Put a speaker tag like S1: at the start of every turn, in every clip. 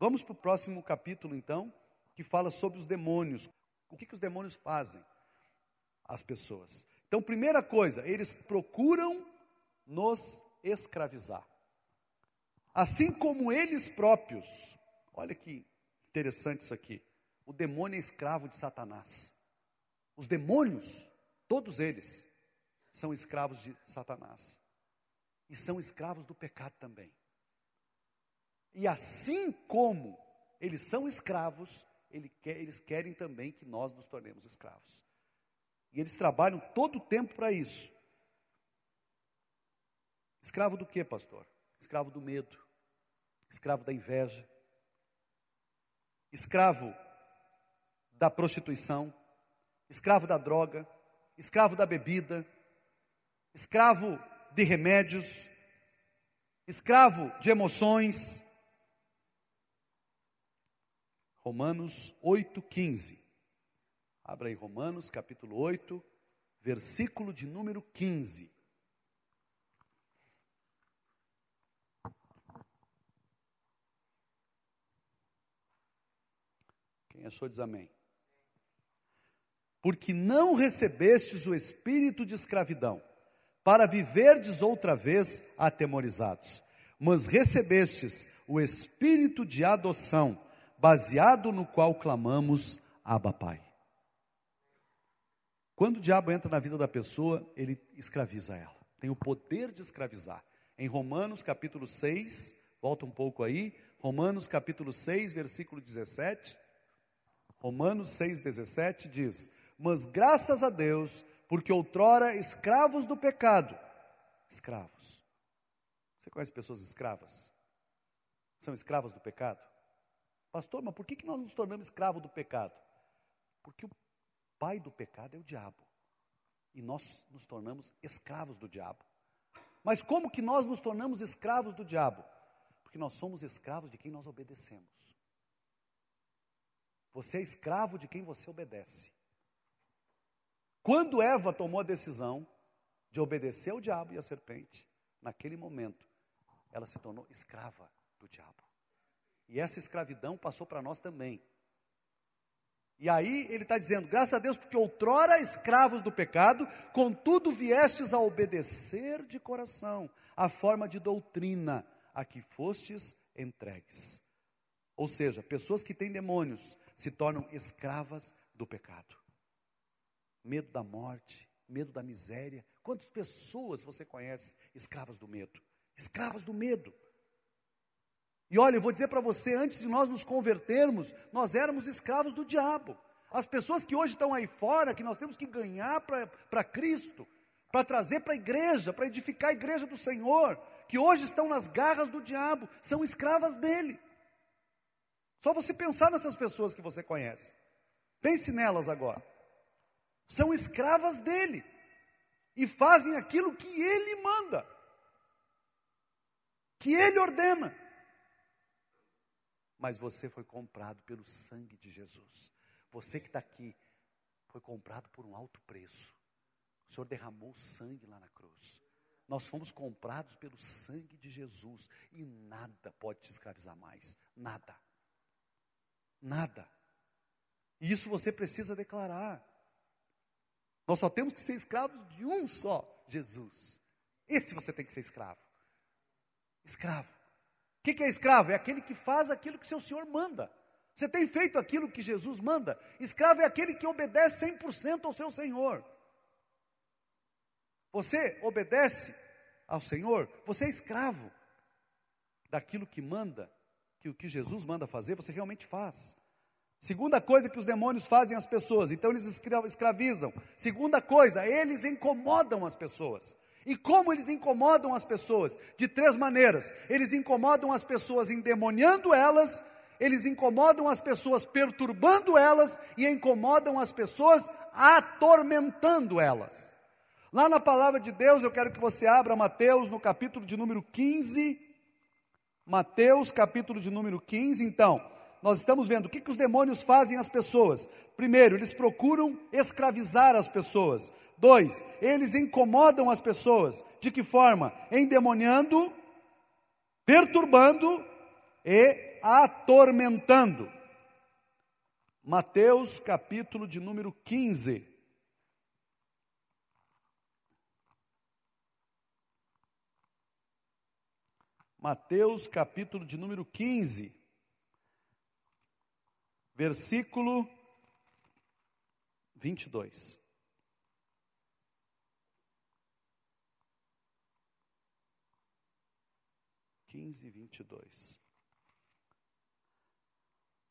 S1: Vamos para o próximo capítulo, então, que fala sobre os demônios. O que os demônios fazem às pessoas? Então, primeira coisa, eles procuram nos escravizar. Assim como eles próprios. Olha que interessante isso aqui. O demônio é escravo de Satanás. Os demônios, todos eles, são escravos de Satanás. E são escravos do pecado também. E assim como eles são escravos, eles querem também que nós nos tornemos escravos. E eles trabalham todo o tempo para isso. Escravo do quê, pastor? Escravo do medo. Escravo da inveja. Escravo da prostituição. Escravo da droga. Escravo da bebida. Escravo de remédios. Escravo de emoções. Romanos 8,15. Abra aí Romanos capítulo 8, versículo de número 15. Quem achou diz amém. Porque não recebestes o espírito de escravidão, para viverdes outra vez atemorizados, mas recebestes o espírito de adoção, baseado no qual clamamos, Abba, Pai. Quando o diabo entra na vida da pessoa, ele escraviza ela. Tem o poder de escravizar. Em Romanos capítulo 6, volta um pouco aí, Romanos capítulo 6, versículo 17. Romanos 6, 17 diz: mas graças a Deus, porque outrora escravos do pecado, escravos. Você conhece pessoas escravas? São escravas do pecado? Pastor, mas por que nós nos tornamos escravos do pecado? Porque o pai do pecado é o diabo. E nós nos tornamos escravos do diabo. Mas como que nós nos tornamos escravos do diabo? Porque nós somos escravos de quem nós obedecemos. Você é escravo de quem você obedece. Quando Eva tomou a decisão de obedecer ao diabo e à serpente, naquele momento, ela se tornou escrava do diabo. E essa escravidão passou para nós também. E aí ele está dizendo, graças a Deus, porque outrora escravos do pecado, contudo viestes a obedecer de coração a forma de doutrina a que fostes entregues. Ou seja, pessoas que têm demônios se tornam escravas do pecado. Medo da morte, medo da miséria. Quantas pessoas você conhece escravas do medo? Escravas do medo. E olha, eu vou dizer para você, antes de nós nos convertermos, nós éramos escravos do diabo. As pessoas que hoje estão aí fora, que nós temos que ganhar para Cristo, para trazer para a igreja, para edificar a igreja do Senhor, que hoje estão nas garras do diabo, são escravas dele. Só você pensar nessas pessoas que você conhece. Pense nelas agora. São escravas dele. E fazem aquilo que ele manda. Que ele ordena. Mas você foi comprado pelo sangue de Jesus. Você que está aqui, foi comprado por um alto preço. O Senhor derramou sangue lá na cruz. Nós fomos comprados pelo sangue de Jesus. E nada pode te escravizar mais. Nada. Nada. E isso você precisa declarar. Nós só temos que ser escravos de um só, Jesus. Esse você tem que ser escravo. Escravo. O que é escravo? É aquele que faz aquilo que seu Senhor manda. Você tem feito aquilo que Jesus manda? Escravo é aquele que obedece 100% ao seu Senhor. Você obedece ao Senhor, você é escravo daquilo que manda, que o que Jesus manda fazer, você realmente faz. Segunda coisa que os demônios fazem às pessoas, então eles escravizam. Segunda coisa, eles incomodam as pessoas. E como eles incomodam as pessoas? De três maneiras. Eles incomodam as pessoas endemoniando elas, eles incomodam as pessoas perturbando elas e incomodam as pessoas atormentando elas. Lá na palavra de Deus, eu quero que você abra Mateus no capítulo de número 15. Mateus capítulo de número 15, então, nós estamos vendo o que os demônios fazem às pessoas. Primeiro, eles procuram escravizar as pessoas. 2, eles incomodam as pessoas. De que forma? Endemoniando, perturbando e atormentando. Mateus capítulo de número 15. Mateus capítulo de número 15, versículo 22.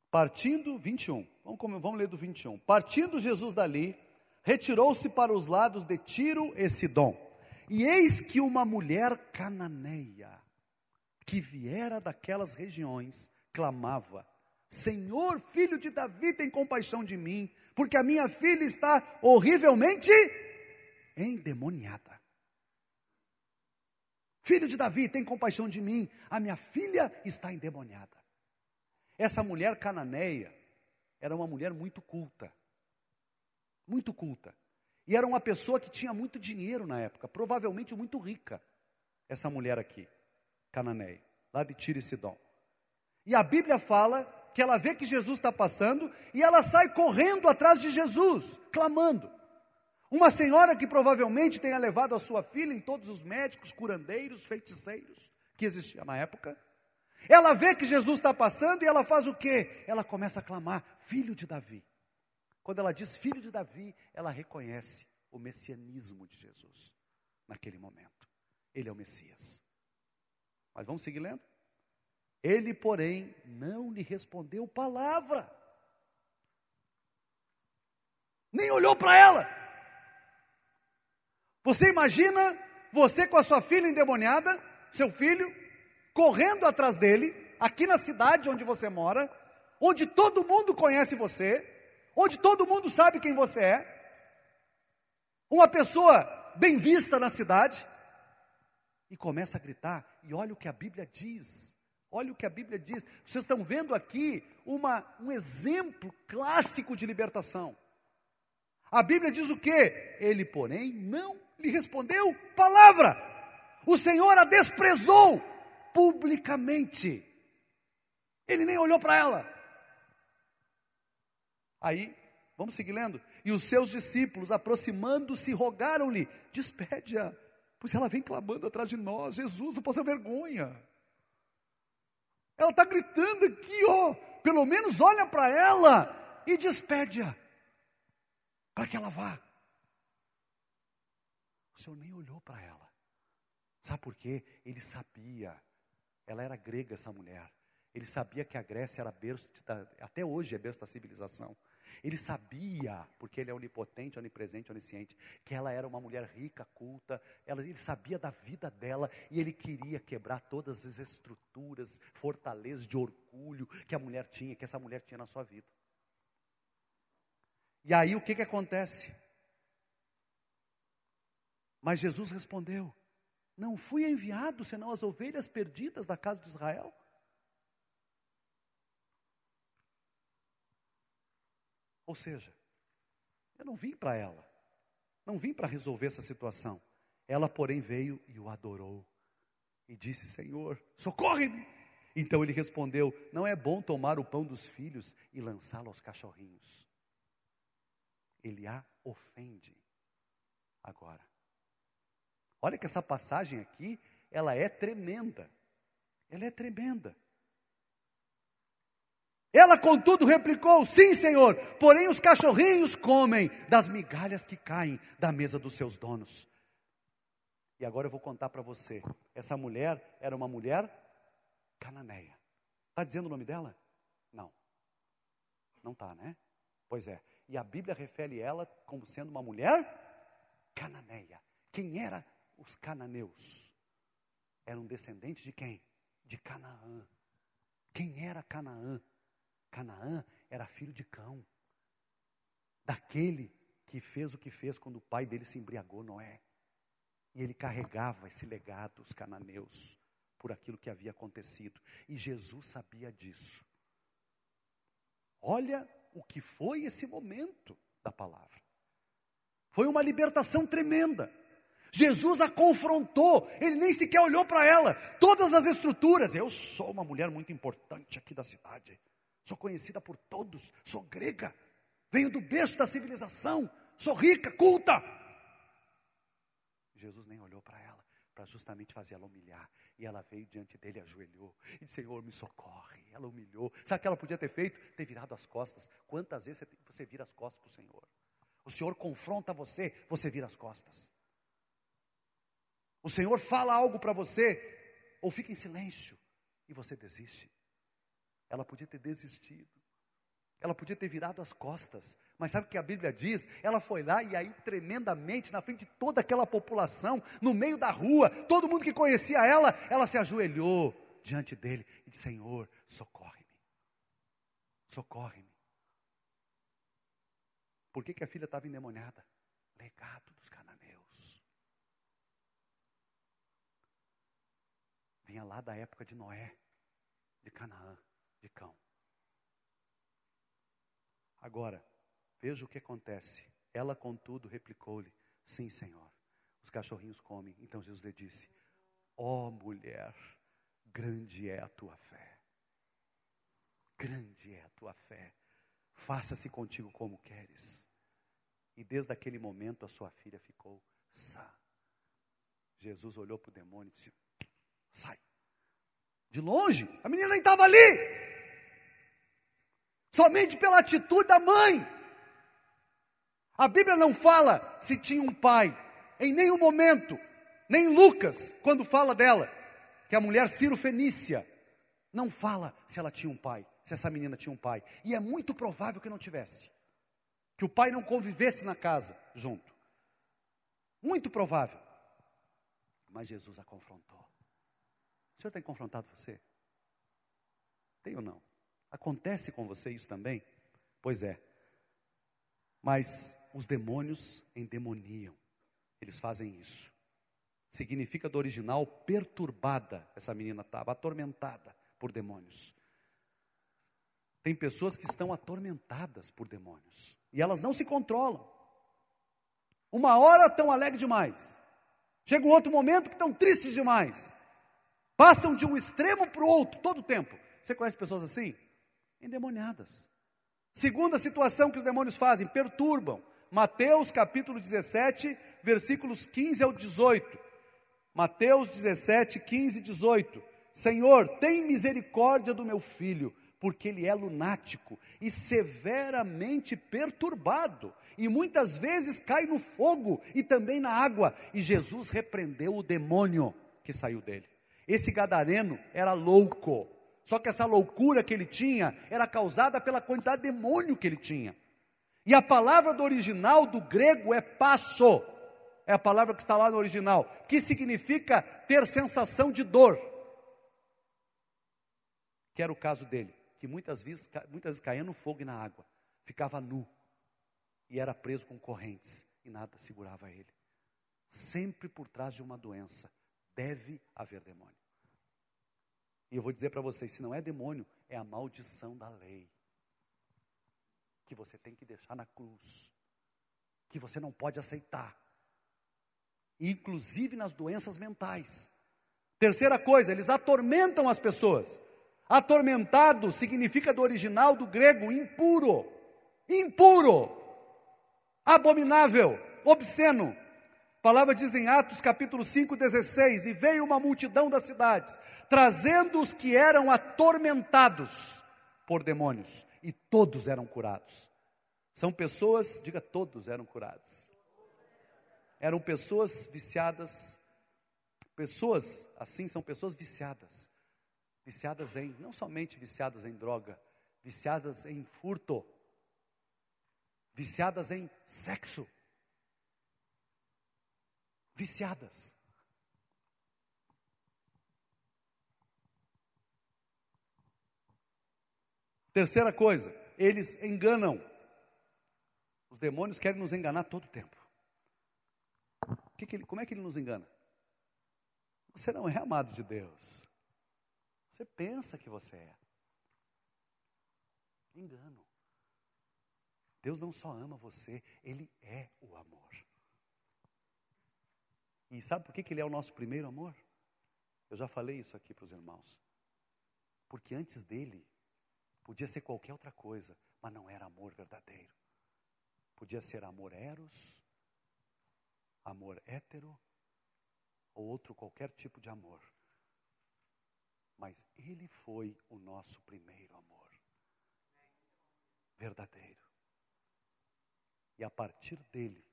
S1: Partindo, 21, vamos ler do 21. Partindo Jesus dali, retirou-se para os lados de Tiro e Sidom. E eis que uma mulher cananeia, que viera daquelas regiões, clamava: Senhor, filho de Davi, tem compaixão de mim, porque a minha filha está horrivelmente endemoniada. Filho de Davi, tem compaixão de mim, a minha filha está endemoniada. Essa mulher cananeia era uma mulher muito culta, e era uma pessoa que tinha muito dinheiro na época, provavelmente muito rica, essa mulher aqui, cananeia, lá de Tiro e Sidom. E a Bíblia fala que ela vê que Jesus está passando, e ela sai correndo atrás de Jesus, clamando. Uma senhora que provavelmente tenha levado a sua filha em todos os médicos, curandeiros, feiticeiros que existiam na época. Ela vê que Jesus está passando e ela faz o quê? Ela começa a clamar: filho de Davi. Quando ela diz filho de Davi, ela reconhece o messianismo de Jesus naquele momento. Ele é o Messias. Mas vamos seguir lendo? Ele, porém, não lhe respondeu palavra, nem olhou para ela. Você imagina você com a sua filha endemoniada, seu filho, correndo atrás dele, aqui na cidade onde você mora, onde todo mundo conhece você, onde todo mundo sabe quem você é, uma pessoa bem vista na cidade, e começa a gritar. E olha o que a Bíblia diz. Olha o que a Bíblia diz. Vocês estão vendo aqui um exemplo clássico de libertação. A Bíblia diz o quê? Ele, porém, não lhe respondeu palavra. O Senhor a desprezou publicamente. Ele nem olhou para ela. Aí, vamos seguir lendo. E os seus discípulos, aproximando-se, rogaram-lhe: despede-a, pois ela vem clamando atrás de nós. Jesus, não passa vergonha. Ela está gritando aqui, ó. Pelo menos olha para ela e despede-a, para que ela vá. O Senhor nem olhou para ela. Sabe por quê? Ele sabia. Ela era grega, essa mulher. Ele sabia que a Grécia era berço, até hoje é berço da civilização. Ele sabia, porque ele é onipotente, onipresente, onisciente, que ela era uma mulher rica, culta. Ele sabia da vida dela e ele queria quebrar todas as estruturas, fortalezas de orgulho que a mulher tinha, que essa mulher tinha na sua vida. E aí o que acontece? Mas Jesus respondeu: não fui enviado senão as ovelhas perdidas da casa de Israel. Ou seja, eu não vim para ela, não vim para resolver essa situação. Ela, porém, veio e o adorou e disse: Senhor, socorre-me. Então ele respondeu: não é bom tomar o pão dos filhos e lançá-lo aos cachorrinhos. Ele a ofende. Agora, olha que essa passagem aqui, ela é tremenda. Ela é tremenda. Ela, contudo, replicou: sim, Senhor, porém os cachorrinhos comem das migalhas que caem da mesa dos seus donos. E agora eu vou contar para você. Essa mulher era uma mulher cananeia. Está dizendo o nome dela? Não. Não está, né? Pois é. E a Bíblia refere ela como sendo uma mulher cananeia. Quem eram os cananeus? Eram descendentes de quem? De Canaã. Quem era Canaã? Canaã era filho de Cão, daquele que fez o que fez quando o pai dele se embriagou, Noé. E ele carregava esse legado, os cananeus, por aquilo que havia acontecido. E Jesus sabia disso. Olha o que foi esse momento da palavra. Foi uma libertação tremenda. Jesus a confrontou, ele nem sequer olhou para ela. Todas as estruturas, eu sou uma mulher muito importante aqui da cidade, sou conhecida por todos, sou grega, venho do berço da civilização, sou rica, culta. Jesus nem olhou para ela, para justamente fazer ela humilhar. E ela veio diante dele, ajoelhou e disse: Senhor, me socorre. Ela humilhou. Sabe o que ela podia ter feito? Ter virado as costas. Quantas vezes você vira as costas para o Senhor? O Senhor confronta você, você vira as costas. O Senhor fala algo para você, ou fica em silêncio, e você desiste. Ela podia ter desistido. Ela podia ter virado as costas, mas sabe o que a Bíblia diz? Ela foi lá e aí tremendamente, na frente de toda aquela população, no meio da rua, todo mundo que conhecia ela se ajoelhou diante dele e disse: Senhor, socorre-me, socorre-me. Por que a filha estava endemoniada? Legado dos cananeus. Vinha lá da época de Noé, de Canaã, de Cão. Agora, veja o que acontece. Ela, contudo, replicou-lhe: sim, Senhor, os cachorrinhos comem. Então Jesus lhe disse: ó mulher, grande é a tua fé. Grande é a tua fé. Faça-se contigo como queres. E desde aquele momento a sua filha ficou sã. Jesus olhou para o demônio e disse: sai. De longe, a menina nem estava ali. Somente pela atitude da mãe. A Bíblia não fala se tinha um pai, em nenhum momento, nem Lucas, quando fala dela, que a mulher Ciro-fenícia, não fala se ela tinha um pai, se essa menina tinha um pai. E é muito provável que não tivesse, que o pai não convivesse na casa junto. Muito provável. Mas Jesus a confrontou. O Senhor tem confrontado você? Tem ou não? Acontece com você isso também? Pois é. Mas os demônios endemoniam. Eles fazem isso. Significa do original perturbada. Essa menina estava atormentada por demônios. Tem pessoas que estão atormentadas por demônios. E elas não se controlam. Uma hora estão alegres demais. Chega um outro momento que estão tristes demais. Passam de um extremo para o outro todo o tempo. Você conhece pessoas assim? Endemoniadas. Segunda situação que os demônios fazem: perturbam. Mateus capítulo 17, versículos 15 ao 18. Mateus 17, 15 e 18. Senhor, tem misericórdia do meu filho, porque ele é lunático e severamente perturbado, e muitas vezes cai no fogo e também na água. E Jesus repreendeu o demônio que saiu dele. Esse gadareno era louco. Só que essa loucura que ele tinha era causada pela quantidade de demônio que ele tinha. E a palavra do original do grego é passo. É a palavra que está lá no original, que significa ter sensação de dor. Que era o caso dele, que muitas vezes caía no fogo e na água, ficava nu e era preso com correntes e nada segurava ele. Sempre por trás de uma doença deve haver demônio. E eu vou dizer para vocês, se não é demônio, é a maldição da lei. Que você tem que deixar na cruz. Que você não pode aceitar. Inclusive nas doenças mentais. Terceira coisa, eles atormentam as pessoas. Atormentado significa do original do grego impuro. Impuro. Abominável. Obsceno. A palavra diz em Atos capítulo 5, 16, e veio uma multidão das cidades, trazendo os que eram atormentados por demônios, e todos eram curados. São pessoas, diga, todos eram curados. Eram pessoas viciadas, pessoas assim são pessoas viciadas. Viciadas em, não somente viciadas em droga, viciadas em furto, viciadas em sexo. Viciadas. Terceira coisa, eles enganam. Os demônios querem nos enganar todo o tempo. Como é que ele nos engana? Você não é amado de Deus. Você pensa que você é. Engano. Deus não só ama você, Ele é o amor. E sabe por que ele é o nosso primeiro amor? Eu já falei isso aqui para os irmãos. Porque antes dele, podia ser qualquer outra coisa, mas não era amor verdadeiro. Podia ser amor eros, amor hétero, ou outro qualquer tipo de amor. Mas ele foi o nosso primeiro amor. Verdadeiro. E a partir dele,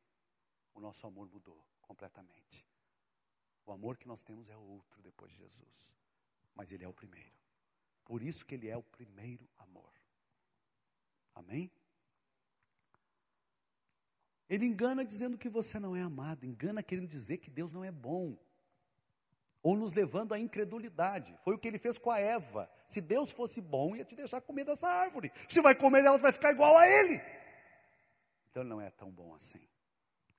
S1: o nosso amor mudou completamente. O amor que nós temos é outro depois de Jesus. Mas ele é o primeiro. Por isso que ele é o primeiro amor. Amém? Ele engana dizendo que você não é amado. Engana querendo dizer que Deus não é bom. Ou nos levando à incredulidade. Foi o que ele fez com a Eva. Se Deus fosse bom, ia te deixar comer dessa árvore. Se vai comer dela, vai ficar igual a ele. Então ele não é tão bom assim.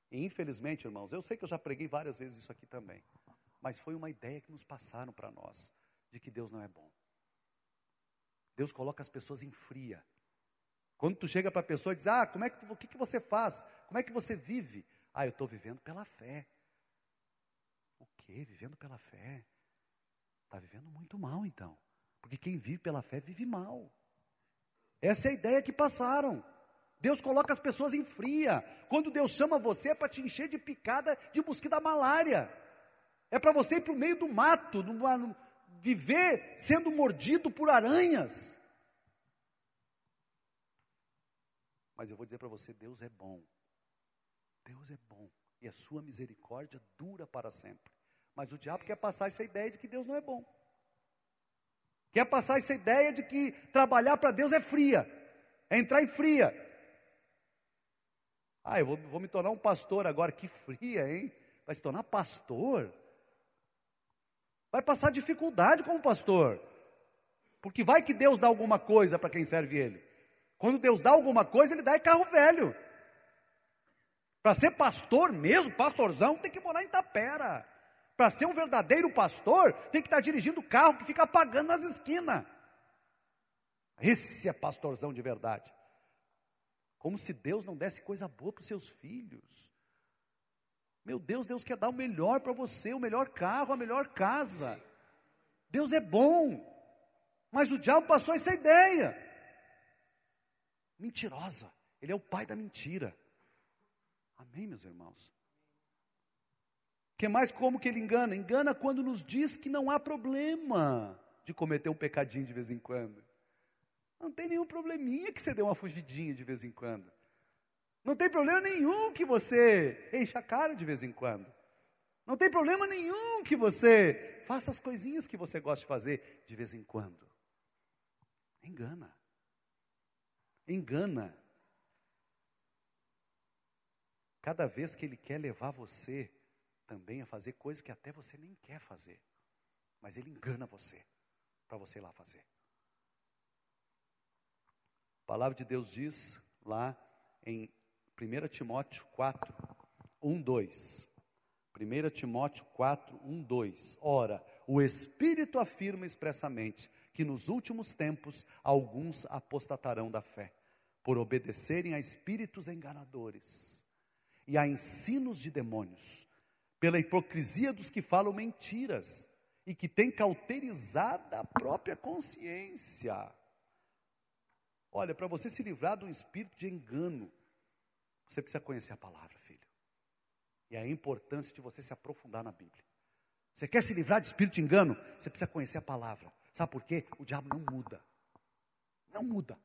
S1: E infelizmente, irmãos, eu sei que eu já preguei várias vezes isso aqui também. Mas foi uma ideia que nos passaram para nós. De que Deus não é bom. Deus coloca as pessoas em fria. Quando tu chega para a pessoa e diz, o que você faz? Como é que você vive? Eu estou vivendo pela fé. O quê? Vivendo pela fé? Está vivendo muito mal então. Porque quem vive pela fé vive mal. Essa é a ideia que passaram. Deus coloca as pessoas em fria. Quando Deus chama você é para te encher de picada de mosquito da malária. É para você ir para o meio do mato, viver sendo mordido por aranhas. Mas eu vou dizer para você, Deus é bom. Deus é bom. E a sua misericórdia dura para sempre. Mas o diabo quer passar essa ideia de que Deus não é bom. Quer passar essa ideia de que trabalhar para Deus é fria. É entrar em fria. Eu vou me tornar um pastor agora. Que fria, hein? Vai se tornar pastor? Vai passar dificuldade como pastor. Porque vai que Deus dá alguma coisa para quem serve Ele. Quando Deus dá alguma coisa, Ele dá carro velho. Para ser pastor mesmo, pastorzão, tem que morar em Itapera. Para ser um verdadeiro pastor, tem que estar dirigindo carro que fica apagando nas esquinas. Esse é pastorzão de verdade. Como se Deus não desse coisa boa para os seus filhos. Meu Deus, Deus quer dar o melhor para você, o melhor carro, a melhor casa. Deus é bom. Mas o diabo passou essa ideia. Mentirosa. Ele é o pai da mentira. Amém, meus irmãos? Que mais como que ele engana? Engana quando nos diz que não há problema de cometer um pecadinho de vez em quando. Não tem nenhum probleminha que você dê uma fugidinha de vez em quando. Não tem problema nenhum que você encha a cara de vez em quando. Não tem problema nenhum que você faça as coisinhas que você gosta de fazer de vez em quando. Engana. Engana. Cada vez que ele quer levar você também a fazer coisas que até você nem quer fazer. Mas ele engana você, para você ir lá fazer. A palavra de Deus diz lá em 1 Timóteo 4, 1, 2. 1 Timóteo 4, 1, 2. Ora, o Espírito afirma expressamente que nos últimos tempos alguns apostatarão da fé, por obedecerem a espíritos enganadores e a ensinos de demônios, pela hipocrisia dos que falam mentiras e que têm cauterizado a própria consciência. Olha, para você se livrar de um espírito de engano, você precisa conhecer a palavra, filho. E a importância de você se aprofundar na Bíblia. Você quer se livrar de espírito de engano? Você precisa conhecer a palavra. Sabe por quê? O diabo não muda. Não muda.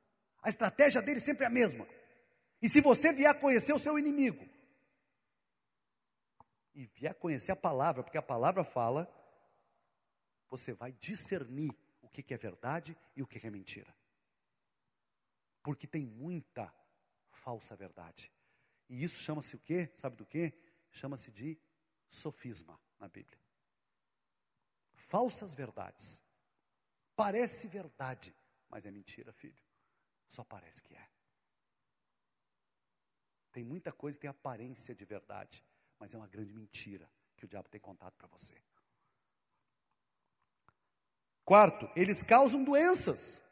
S1: A estratégia dele sempre é a mesma. E se você vier a conhecer o seu inimigo, e vier a conhecer a palavra, porque a palavra fala, você vai discernir o que é verdade e o que é mentira. Porque tem muita falsa verdade. E isso chama-se o quê? Sabe do quê? Chama-se de sofisma na Bíblia. Falsas verdades. Parece verdade, mas é mentira, filho. Só parece que é. Tem muita coisa que tem aparência de verdade, mas é uma grande mentira que o diabo tem contado para você. Quarto, eles causam doenças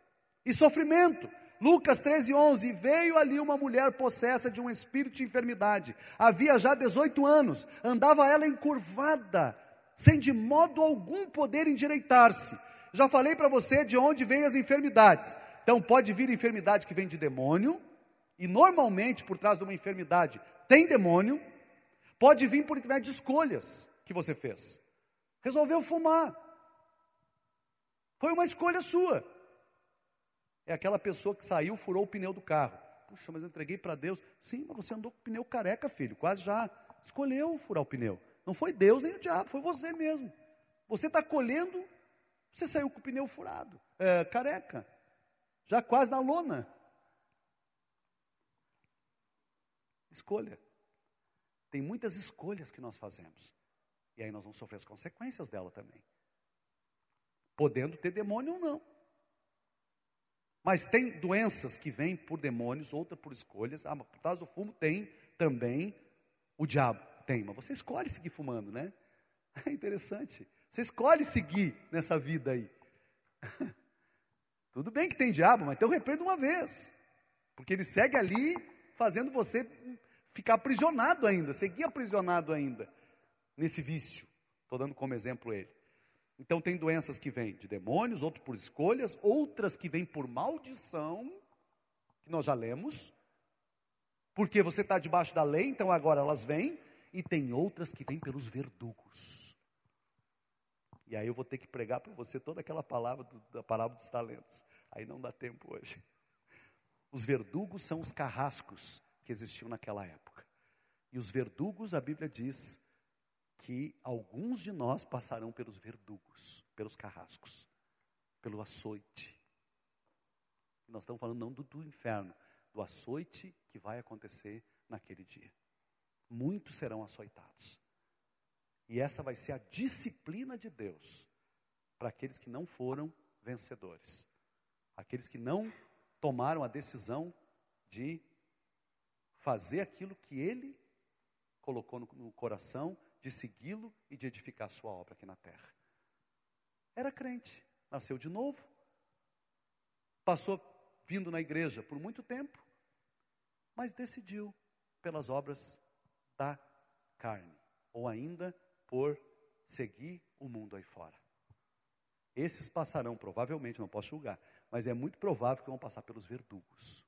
S1: e sofrimento Lucas 13:11, veio ali uma mulher possessa de um espírito de enfermidade, havia já 18 anos, andava ela encurvada, sem de modo algum poder endireitar-se. Já falei para você de onde vêm as enfermidades. Então pode vir enfermidade que vem de demônio, e normalmente por trás de uma enfermidade tem demônio. Pode vir por intermédio de escolhas que você fez. Resolveu fumar, foi uma escolha sua. É aquela pessoa que saiu, furou o pneu do carro. Puxa, mas eu entreguei para Deus. Sim, mas você andou com o pneu careca, filho. Quase já escolheu furar o pneu. Não foi Deus nem o diabo, foi você mesmo. Você está colhendo, você saiu com o pneu furado, careca. Já quase na lona. Escolha. Tem muitas escolhas que nós fazemos. E aí nós vamos sofrer as consequências dela também. Podendo ter demônio ou não. Mas tem doenças que vêm por demônios, outras por escolhas. Mas por trás do fumo tem também o diabo. Tem, mas você escolhe seguir fumando, né? É interessante. Você escolhe seguir nessa vida aí. Tudo bem que tem diabo, mas então repreenda uma vez. Porque ele segue ali, fazendo você ficar aprisionado ainda, seguir aprisionado ainda, nesse vício. Estou dando como exemplo ele. Então tem doenças que vêm de demônios, outras por escolhas, outras que vêm por maldição, que nós já lemos, porque você está debaixo da lei, então agora elas vêm, e tem outras que vêm pelos verdugos. E aí eu vou ter que pregar para você toda aquela palavra da parábola dos talentos. Aí não dá tempo hoje. Os verdugos são os carrascos que existiam naquela época. E os verdugos, a Bíblia diz que alguns de nós passarão pelos verdugos, pelos carrascos, pelo açoite. Nós estamos falando não do inferno, do açoite que vai acontecer naquele dia. Muitos serão açoitados. E essa vai ser a disciplina de Deus para aqueles que não foram vencedores. Aqueles que não tomaram a decisão de fazer aquilo que Ele colocou no coração, de segui-lo e de edificar a sua obra aqui na terra. Era crente, nasceu de novo, passou vindo na igreja por muito tempo, mas decidiu pelas obras da carne, ou ainda por seguir o mundo aí fora. Esses passarão, provavelmente, não posso julgar, mas é muito provável que vão passar pelos verdugos.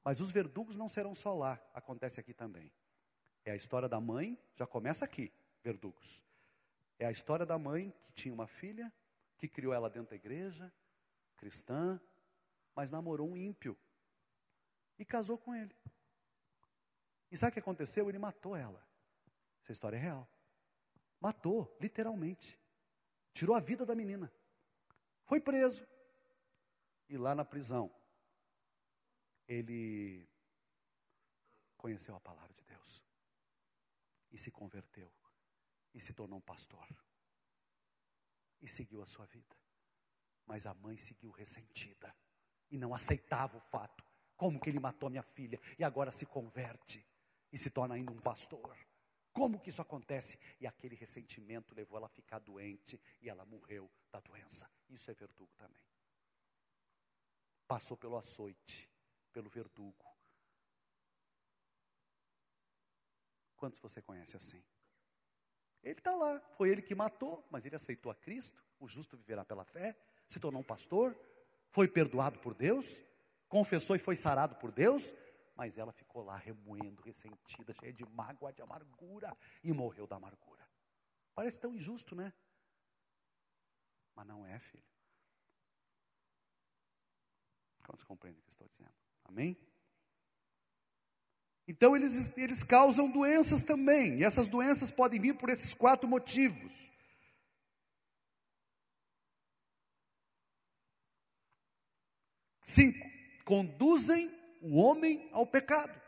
S1: Mas os verdugos não serão só lá, acontece aqui também. É a história da mãe, já começa aqui, verdugos. É a história da mãe que tinha uma filha, que criou ela dentro da igreja, cristã, mas namorou um ímpio e casou com ele. E sabe o que aconteceu? Ele matou ela. Essa história é real. Matou, literalmente. Tirou a vida da menina. Foi preso. E lá na prisão, ele conheceu a palavra de Deus. E se converteu. E se tornou um pastor. E seguiu a sua vida. Mas a mãe seguiu ressentida. E não aceitava o fato. Como que ele matou a minha filha e agora se converte e se torna ainda um pastor? Como que isso acontece? E aquele ressentimento levou ela a ficar doente e ela morreu da doença. Isso é verdugo também. Passou pelo açoite, pelo verdugo. Quantos você conhece assim? Ele está lá, foi ele que matou, mas ele aceitou a Cristo, o justo viverá pela fé, se tornou um pastor, foi perdoado por Deus, confessou e foi sarado por Deus, mas ela ficou lá remoendo, ressentida, cheia de mágoa, de amargura, e morreu da amargura. Parece tão injusto, né? Mas não é, filho. Quantos compreendem o que eu estou dizendo? Amém? Então eles causam doenças também, e essas doenças podem vir por esses 4 motivos. Cinco, conduzem o homem ao pecado.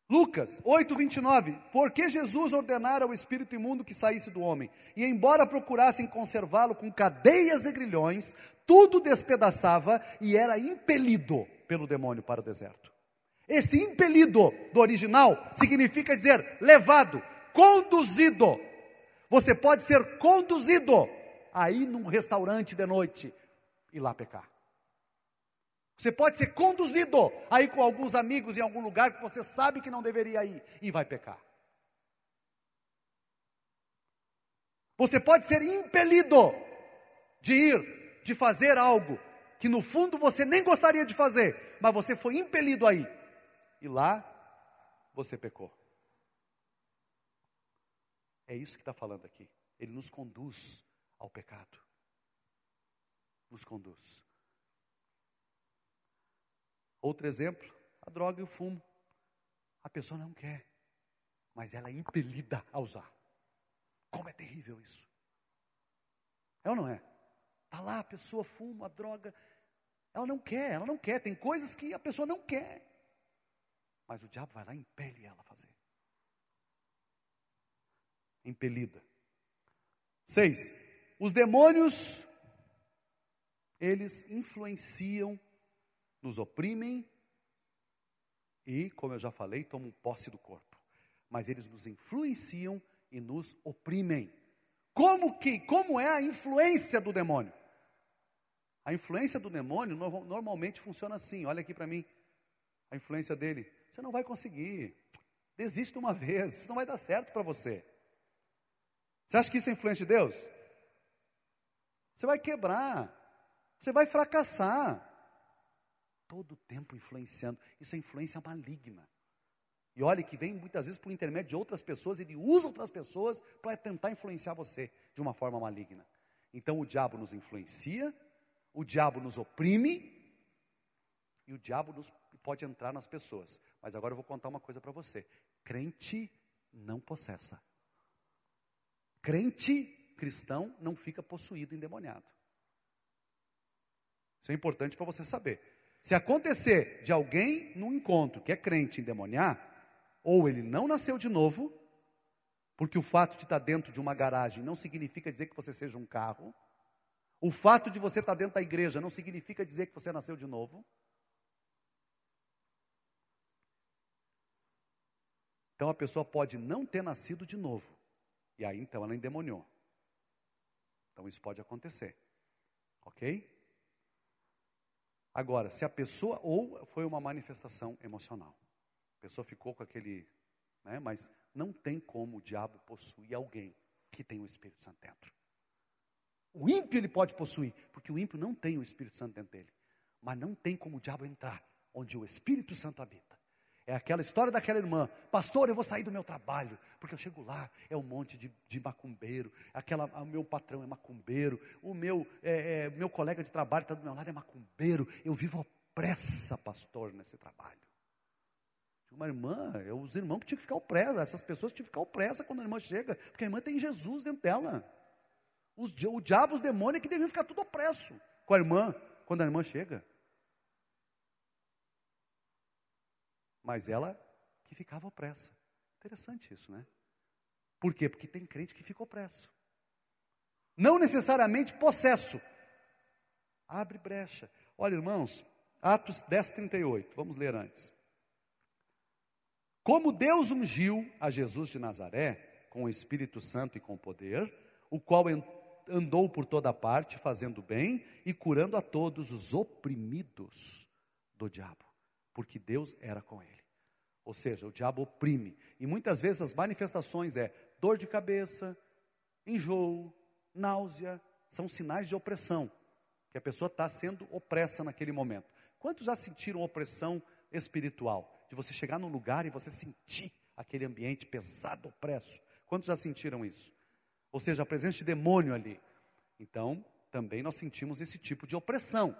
S1: Lucas 8:29, porque Jesus ordenara ao espírito imundo que saísse do homem, e embora procurassem conservá-lo com cadeias e grilhões, tudo despedaçava e era impelido pelo demônio para o deserto. Esse impelido, do original, significa dizer levado, conduzido. Você pode ser conduzido a ir num restaurante de noite e lá pecar. Você pode ser conduzido a ir com alguns amigos em algum lugar que você sabe que não deveria ir e vai pecar. Você pode ser impelido de ir, de fazer algo que no fundo você nem gostaria de fazer, mas você foi impelido a ir. E lá você pecou. É isso que está falando aqui. Ele nos conduz ao pecado. Nos conduz. Outro exemplo, a droga e o fumo. A pessoa não quer, mas ela é impelida a usar. Como é terrível isso. É ou não é? Está lá, a pessoa fuma, a droga. Ela não quer. Tem coisas que a pessoa não quer. Mas o diabo vai lá e impele ela a fazer. Impelida. 6. Os demônios, eles influenciam, nos oprimem e, como eu já falei, tomam posse do corpo. Mas eles nos influenciam e nos oprimem. Como é a influência do demônio? A influência do demônio normalmente funciona assim. Olha aqui para mim. A influência dele. Você não vai conseguir. Desiste uma vez. Isso não vai dar certo para você. Você acha que isso é influência de Deus? Você vai quebrar. Você vai fracassar. Todo o tempo influenciando. Isso é influência maligna. E olha que vem muitas vezes por intermédio de outras pessoas. Ele usa outras pessoas para tentar influenciar você de uma forma maligna. Então o diabo nos influencia. O diabo nos oprime. E o diabo pode entrar nas pessoas. Mas agora eu vou contar uma coisa para você. Crente não possessa. Crente cristão não fica possuído, endemoniado. Isso é importante para você saber. Se acontecer de alguém num encontro que é crente endemoniar, ou ele não nasceu de novo, porque o fato de estar dentro de uma garagem não significa dizer que você seja um carro. O fato de você estar dentro da igreja não significa dizer que você nasceu de novo. Então a pessoa pode não ter nascido de novo. E aí então ela endemoniou. Então isso pode acontecer. Ok? Agora, se a pessoa, ou foi uma manifestação emocional. A pessoa ficou com aquele, mas não tem como o diabo possuir alguém que tem o Espírito Santo dentro. O ímpio ele pode possuir, porque o ímpio não tem o Espírito Santo dentro dele. Mas não tem como o diabo entrar onde o Espírito Santo habita. É aquela história daquela irmã. Pastor, eu vou sair do meu trabalho, porque eu chego lá, é um monte de macumbeiro. O meu patrão é macumbeiro. O meu colega de trabalho está do meu lado, é macumbeiro. Eu vivo opressa, pastor, nesse trabalho. Uma irmã, os irmãos que tinham que ficar opressa. Essas pessoas tinham que ficar opressa quando a irmã chega, porque a irmã tem Jesus dentro dela. O diabo, os demônios é que deviam ficar tudo opresso com a irmã, quando a irmã chega. Mas ela que ficava opressa. Interessante isso, né? Por quê? Porque tem crente que fica opresso. Não necessariamente possesso. Abre brecha. Olha, irmãos, Atos 10:38. Vamos ler antes. Como Deus ungiu a Jesus de Nazaré com o Espírito Santo e com poder, o qual andou por toda parte, fazendo bem e curando a todos os oprimidos do diabo. Porque Deus era com ele. Ou seja, o diabo oprime. E muitas vezes as manifestações dor de cabeça, enjoo, náusea, são sinais de opressão. Que a pessoa está sendo opressa naquele momento. Quantos já sentiram opressão espiritual? De você chegar num lugar e você sentir aquele ambiente pesado, opresso. Quantos já sentiram isso? Ou seja, a presença de demônio ali. Então, também nós sentimos esse tipo de opressão.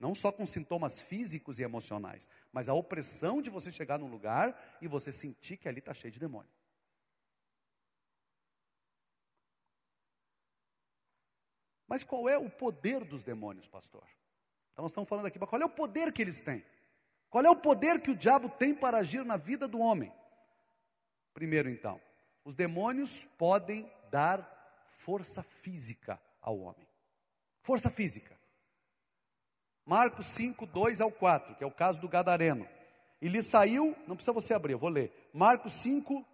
S1: Não só com sintomas físicos e emocionais, mas a opressão de você chegar num lugar e você sentir que ali está cheio de demônio. Mas qual é o poder dos demônios, pastor? Então nós estamos falando aqui, qual é o poder que eles têm? Qual é o poder que o diabo tem para agir na vida do homem? Primeiro então, os demônios podem dar força física ao homem. Força física. Marcos 5, 2-4, que é o caso do gadareno. E lhe saiu, não precisa você abrir, eu vou ler. Marcos 5,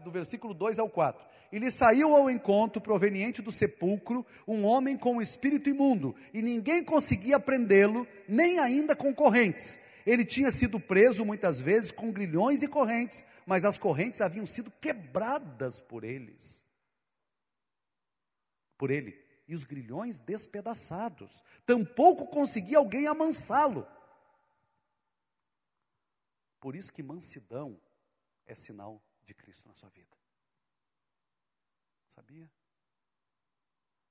S1: do versículo 2-4. E lhe saiu ao encontro, proveniente do sepulcro, um homem com um espírito imundo, e ninguém conseguia prendê-lo, nem ainda com correntes. Ele tinha sido preso muitas vezes com grilhões e correntes, mas as correntes haviam sido quebradas por ele, e os grilhões despedaçados. Tampouco conseguia alguém amansá-lo. Por isso que mansidão é sinal de Cristo na sua vida. Sabia?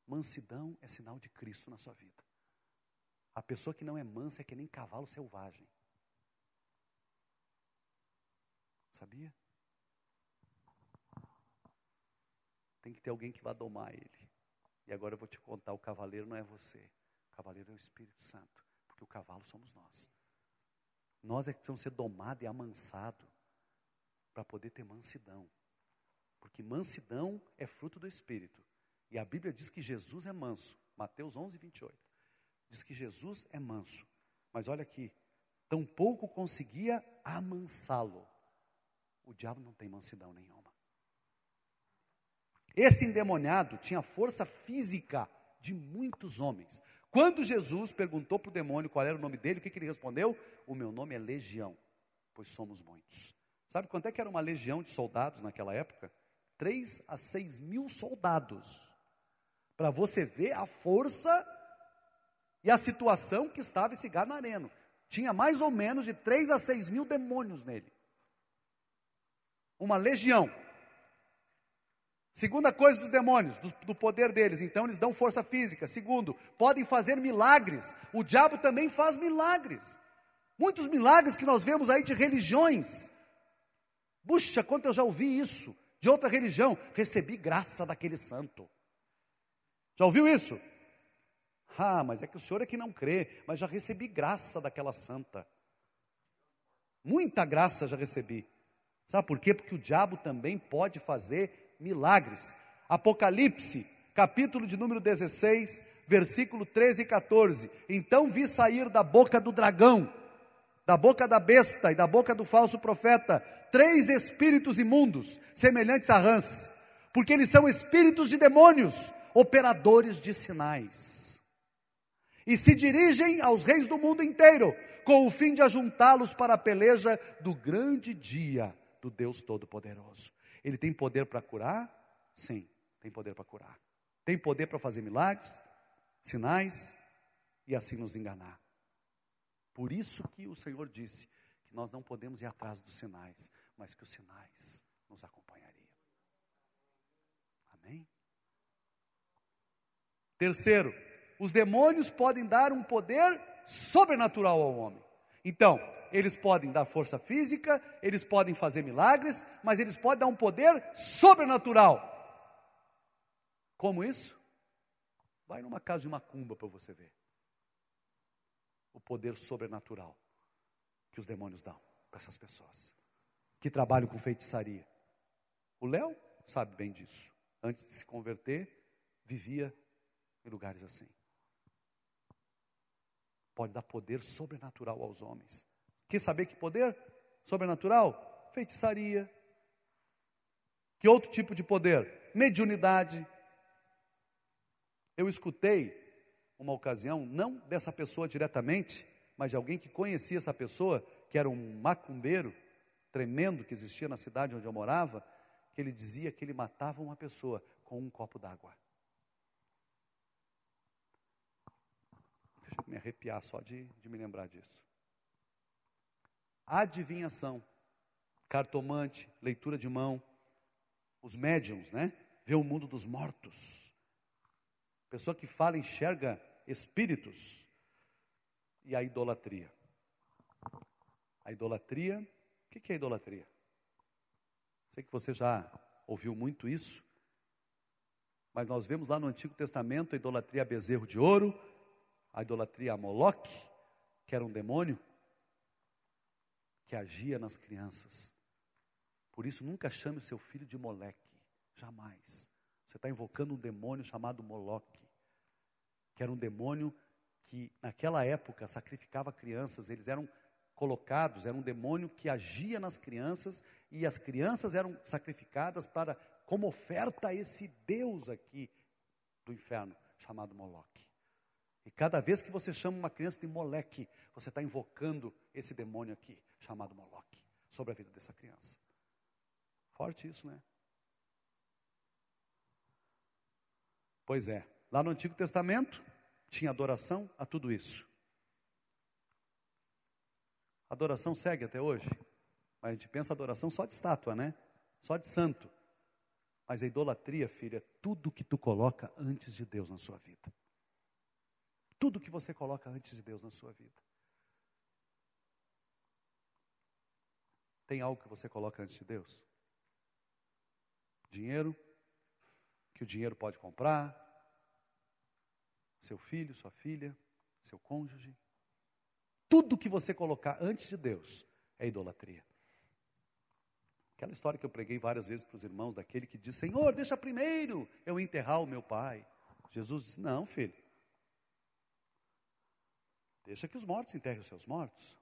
S1: Mansidão é sinal de Cristo na sua vida. A pessoa que não é mansa é que nem cavalo selvagem. Sabia? Tem que ter alguém que vá domar ele. E agora eu vou te contar, o cavaleiro não é você. O cavaleiro é o Espírito Santo. Porque o cavalo somos nós. Nós é que precisamos ser domados e amansados para poder ter mansidão. Porque mansidão é fruto do Espírito. E a Bíblia diz que Jesus é manso. Mateus 11, 28. Diz que Jesus é manso. Mas olha aqui. Tampouco conseguia amansá-lo. O diabo não tem mansidão nenhuma. Esse endemoniado tinha força física de muitos homens. Quando Jesus perguntou para o demônio qual era o nome dele, o que ele respondeu? O meu nome é Legião, pois somos muitos. Sabe quanto é que era uma legião de soldados naquela época? 3 a 6 mil soldados. Para você ver a força e a situação que estava esse gadareno. Tinha mais ou menos de 3 a 6 mil demônios nele. Uma legião. Segunda coisa dos demônios, do poder deles, então eles dão força física. Segundo, podem fazer milagres. O diabo também faz milagres. Muitos milagres que nós vemos aí de religiões. Puxa, quanto eu já ouvi isso, de outra religião. Recebi graça daquele santo. Já ouviu isso? Ah, mas é que o senhor é que não crê, mas já recebi graça daquela santa. Muita graça já recebi. Sabe por quê? Porque o diabo também pode fazer milagres. Apocalipse, capítulo de número 16, versículo 13 e 14. Então vi sair da boca do dragão, da boca da besta e da boca do falso profeta, 3 espíritos imundos, semelhantes a rãs, porque eles são espíritos de demônios, operadores de sinais. E se dirigem aos reis do mundo inteiro, com o fim de ajuntá-los para a peleja do grande dia do Deus Todo-Poderoso. Ele tem poder para curar? Sim, tem poder para curar. Tem poder para fazer milagres, sinais e assim nos enganar. Por isso que o Senhor disse que nós não podemos ir atrás dos sinais, mas que os sinais nos acompanhariam. Amém? Terceiro, os demônios podem dar um poder sobrenatural ao homem. Então, eles podem dar força física, eles podem fazer milagres, mas eles podem dar um poder sobrenatural. Como isso? Vai numa casa de macumba para você ver. O poder sobrenatural que os demônios dão para essas pessoas que trabalham com feitiçaria. O Léo sabe bem disso. Antes de se converter, vivia em lugares assim. Pode dar poder sobrenatural aos homens. Quer saber que poder sobrenatural? Feitiçaria. Que outro tipo de poder? Mediunidade. Eu escutei uma ocasião, não dessa pessoa diretamente, mas de alguém que conhecia essa pessoa, que era um macumbeiro tremendo que existia na cidade onde eu morava, que ele dizia que ele matava uma pessoa com um copo d'água. Deixa eu me arrepiar só de me lembrar disso. Adivinhação, cartomante, leitura de mão, os médiums, né? Vê o mundo dos mortos. Pessoa que fala, enxerga espíritos. E a idolatria. A idolatria, o que é idolatria? Sei que você já ouviu muito isso, mas nós vemos lá no Antigo Testamento a idolatria a bezerro de ouro, a idolatria a Moloque, que era um demônio, que agia nas crianças. Por isso, nunca chame o seu filho de Moleque, jamais. Você está invocando um demônio chamado Moloque, que era um demônio que naquela época sacrificava crianças. Eles eram colocados, era um demônio que agia nas crianças, e as crianças eram sacrificadas para como oferta a esse Deus aqui do inferno, chamado Moloque. E cada vez que você chama uma criança de Moleque, você está invocando esse demônio aqui, chamado Moloque, sobre a vida dessa criança. Forte isso, né? Pois é, lá no Antigo Testamento, tinha adoração a tudo isso. A adoração segue até hoje, mas a gente pensa adoração só de estátua, né? Só de santo. Mas a idolatria, filha, é tudo que tu coloca antes de Deus na sua vida. Tudo que você coloca antes de Deus na sua vida. Tem algo que você coloca antes de Deus? Dinheiro, que o dinheiro pode comprar, seu filho, sua filha, seu cônjuge. Tudo que você colocar antes de Deus é idolatria. Aquela história que eu preguei várias vezes para os irmãos, daquele que diz: Senhor, deixa primeiro eu enterrar o meu pai. Jesus disse: não, filho. Deixa que os mortos enterrem os seus mortos.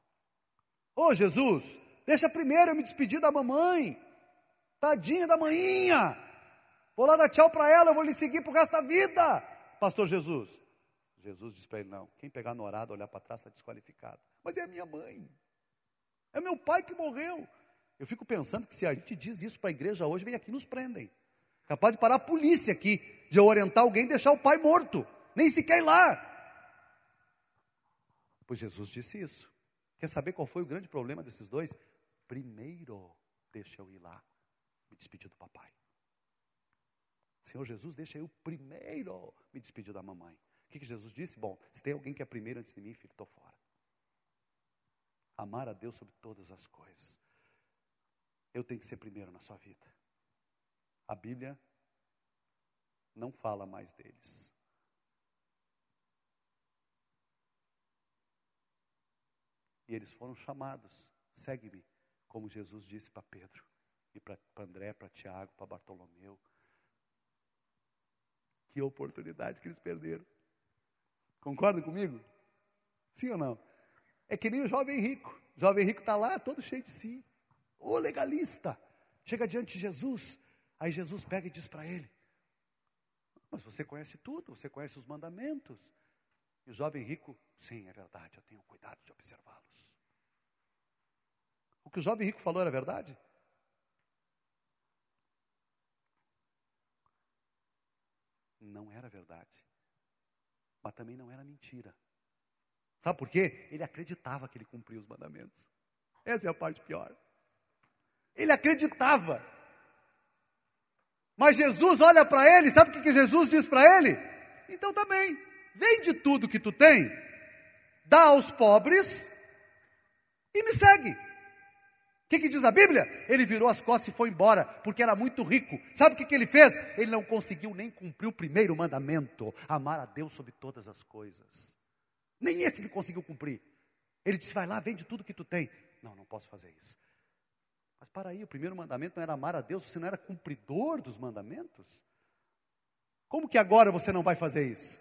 S1: Ô Jesus, deixa primeiro eu me despedir da mamãe. Tadinha da maninha. Vou lá dar tchau para ela, eu vou lhe seguir para o resto da vida. Pastor Jesus. Jesus disse para ele: não, quem pegar no orado, olhar para trás, está desqualificado. Mas é a minha mãe. É meu pai que morreu. Eu fico pensando que se a gente diz isso para a igreja hoje, vem aqui e nos prendem. Capaz de parar a polícia aqui, de orientar alguém e deixar o pai morto. Nem sequer ir lá. Pois Jesus disse isso. Quer saber qual foi o grande problema desses dois? Primeiro, deixa eu ir lá, me despedir do papai. Senhor Jesus, deixa eu primeiro me despedir da mamãe. O que Jesus disse? Bom, se tem alguém que é primeiro antes de mim, filho, estou fora. Amar a Deus sobre todas as coisas. Eu tenho que ser primeiro na sua vida. A Bíblia não fala mais deles. E eles foram chamados: segue-me, como Jesus disse para Pedro, e para André, para Tiago, para Bartolomeu. Que oportunidade que eles perderam. Concordam comigo? Sim ou não? É que nem o jovem rico. O jovem rico está lá, todo cheio de si. O legalista. Chega diante de Jesus. Aí Jesus pega e diz para ele: mas você conhece tudo, você conhece os mandamentos. E o jovem rico: sim, é verdade, eu tenho cuidado de observá-los. O que o jovem rico falou era verdade? Não era verdade. Mas também não era mentira. Sabe por quê? Ele acreditava que ele cumpria os mandamentos. Essa é a parte pior. Ele acreditava. Mas Jesus olha para ele, sabe o que Jesus diz para ele? Então tá bem, vende tudo que tu tem, dá aos pobres e me segue. O que diz a Bíblia? Ele virou as costas e foi embora, porque era muito rico. Sabe o que ele fez? Ele não conseguiu nem cumprir o primeiro mandamento: amar a Deus sobre todas as coisas. Nem esse ele conseguiu cumprir. Ele disse: vai lá, vende tudo que tu tem. Não posso fazer isso. Mas para aí, o primeiro mandamento não era amar a Deus, você não era cumpridor dos mandamentos? Como que agora você não vai fazer isso?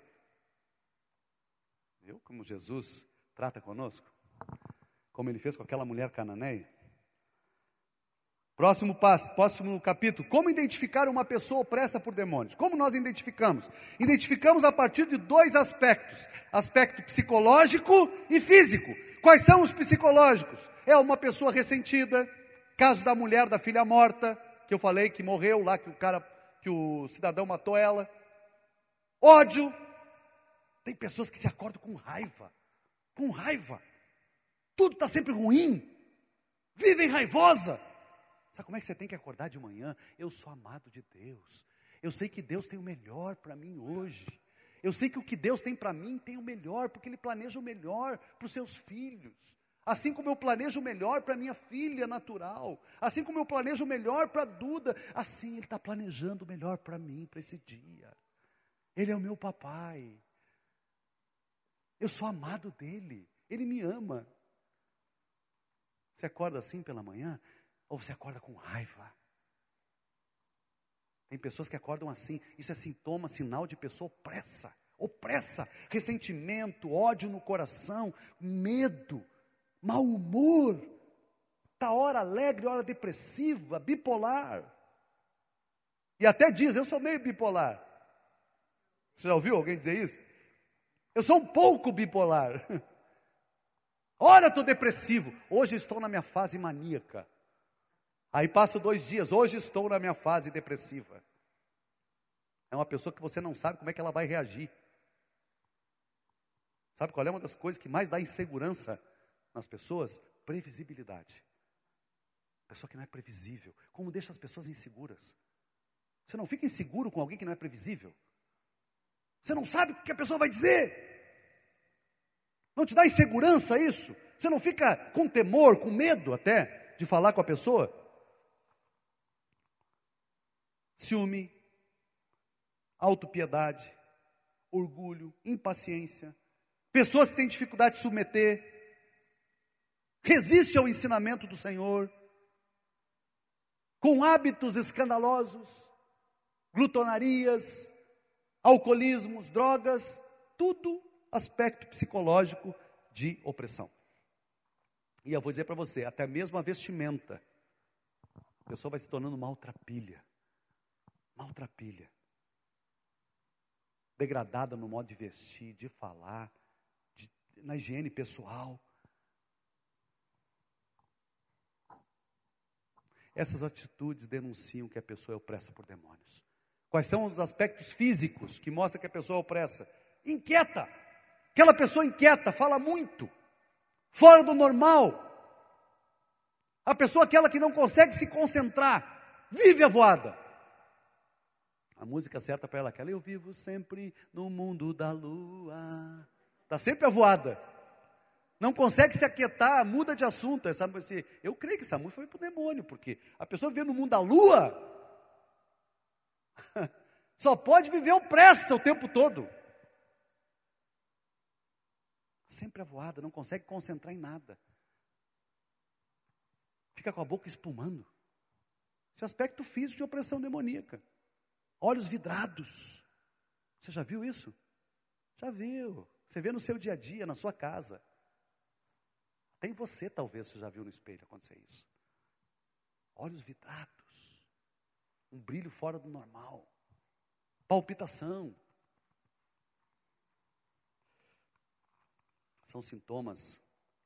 S1: Viu como Jesus trata conosco? Como ele fez com aquela mulher cananeia? Próximo capítulo: como identificar uma pessoa opressa por demônios? Como nós identificamos? Identificamos a partir de dois aspectos: aspecto psicológico e físico. Quais são os psicológicos? É uma pessoa ressentida, caso da mulher da filha morta, que eu falei que morreu lá, que o cidadão matou ela. Ódio. Tem pessoas que se acordam com raiva. Tudo está sempre ruim. Vivem raivosa. Sabe como é que você tem que acordar de manhã? Eu sou amado de Deus. Eu sei que Deus tem o melhor para mim hoje. Eu sei que o que Deus tem para mim tem o melhor, porque Ele planeja o melhor para os seus filhos. Assim como eu planejo o melhor para minha filha natural. Assim como eu planejo o melhor para a Duda. Assim Ele está planejando o melhor para mim, para esse dia. Ele é o meu papai. Eu sou amado dEle. Ele me ama. Você acorda assim pela manhã? Ou você acorda com raiva? Tem pessoas que acordam assim. Isso é sintoma, sinal de pessoa opressa, ressentimento, ódio no coração, medo, mau humor. Está hora alegre, hora depressiva, bipolar. E até diz, eu sou meio bipolar. Você já ouviu alguém dizer isso? Eu sou um pouco bipolar. Ora, estou depressivo. Hoje estou na minha fase maníaca. Aí passo 2 dias, hoje estou na minha fase depressiva. É uma pessoa que você não sabe como é que ela vai reagir. Sabe qual é uma das coisas que mais dá insegurança nas pessoas? Previsibilidade. Pessoa que não é previsível. Como deixa as pessoas inseguras? Você não fica inseguro com alguém que não é previsível? Você não sabe o que a pessoa vai dizer? Não te dá insegurança isso? Você não fica com temor, com medo até de falar com a pessoa? Ciúme, autopiedade, orgulho, impaciência. Pessoas que têm dificuldade de submeter. Resiste ao ensinamento do Senhor. Com hábitos escandalosos. Glutonarias, alcoolismos, drogas. Tudo aspecto psicológico de opressão. E eu vou dizer para você, até mesmo a vestimenta. A pessoa vai se tornando maltrapilha. Maltrapilha. Degradada no modo de vestir, de falar, na higiene pessoal. Essas atitudes denunciam que a pessoa é opressa por demônios. Quais são os aspectos físicos que mostram que a pessoa é opressa? Inquieta. Aquela pessoa inquieta, fala muito, fora do normal. A pessoa aquela que não consegue se concentrar, vive avoada. A música certa para ela é aquela, eu vivo sempre no mundo da lua. Está sempre avoada. Não consegue se aquietar, muda de assunto. Eu creio que essa música foi para o demônio, porque a pessoa vive no mundo da lua, só pode viver opressa o tempo todo. Sempre avoada, não consegue concentrar em nada. Fica com a boca espumando. Esse é aspecto físico de opressão demoníaca. Olhos vidrados. Você já viu isso? Já viu. Você vê no seu dia a dia, na sua casa. Até em você talvez você já viu no espelho acontecer isso. Olhos vidrados. Um brilho fora do normal. Palpitação. São sintomas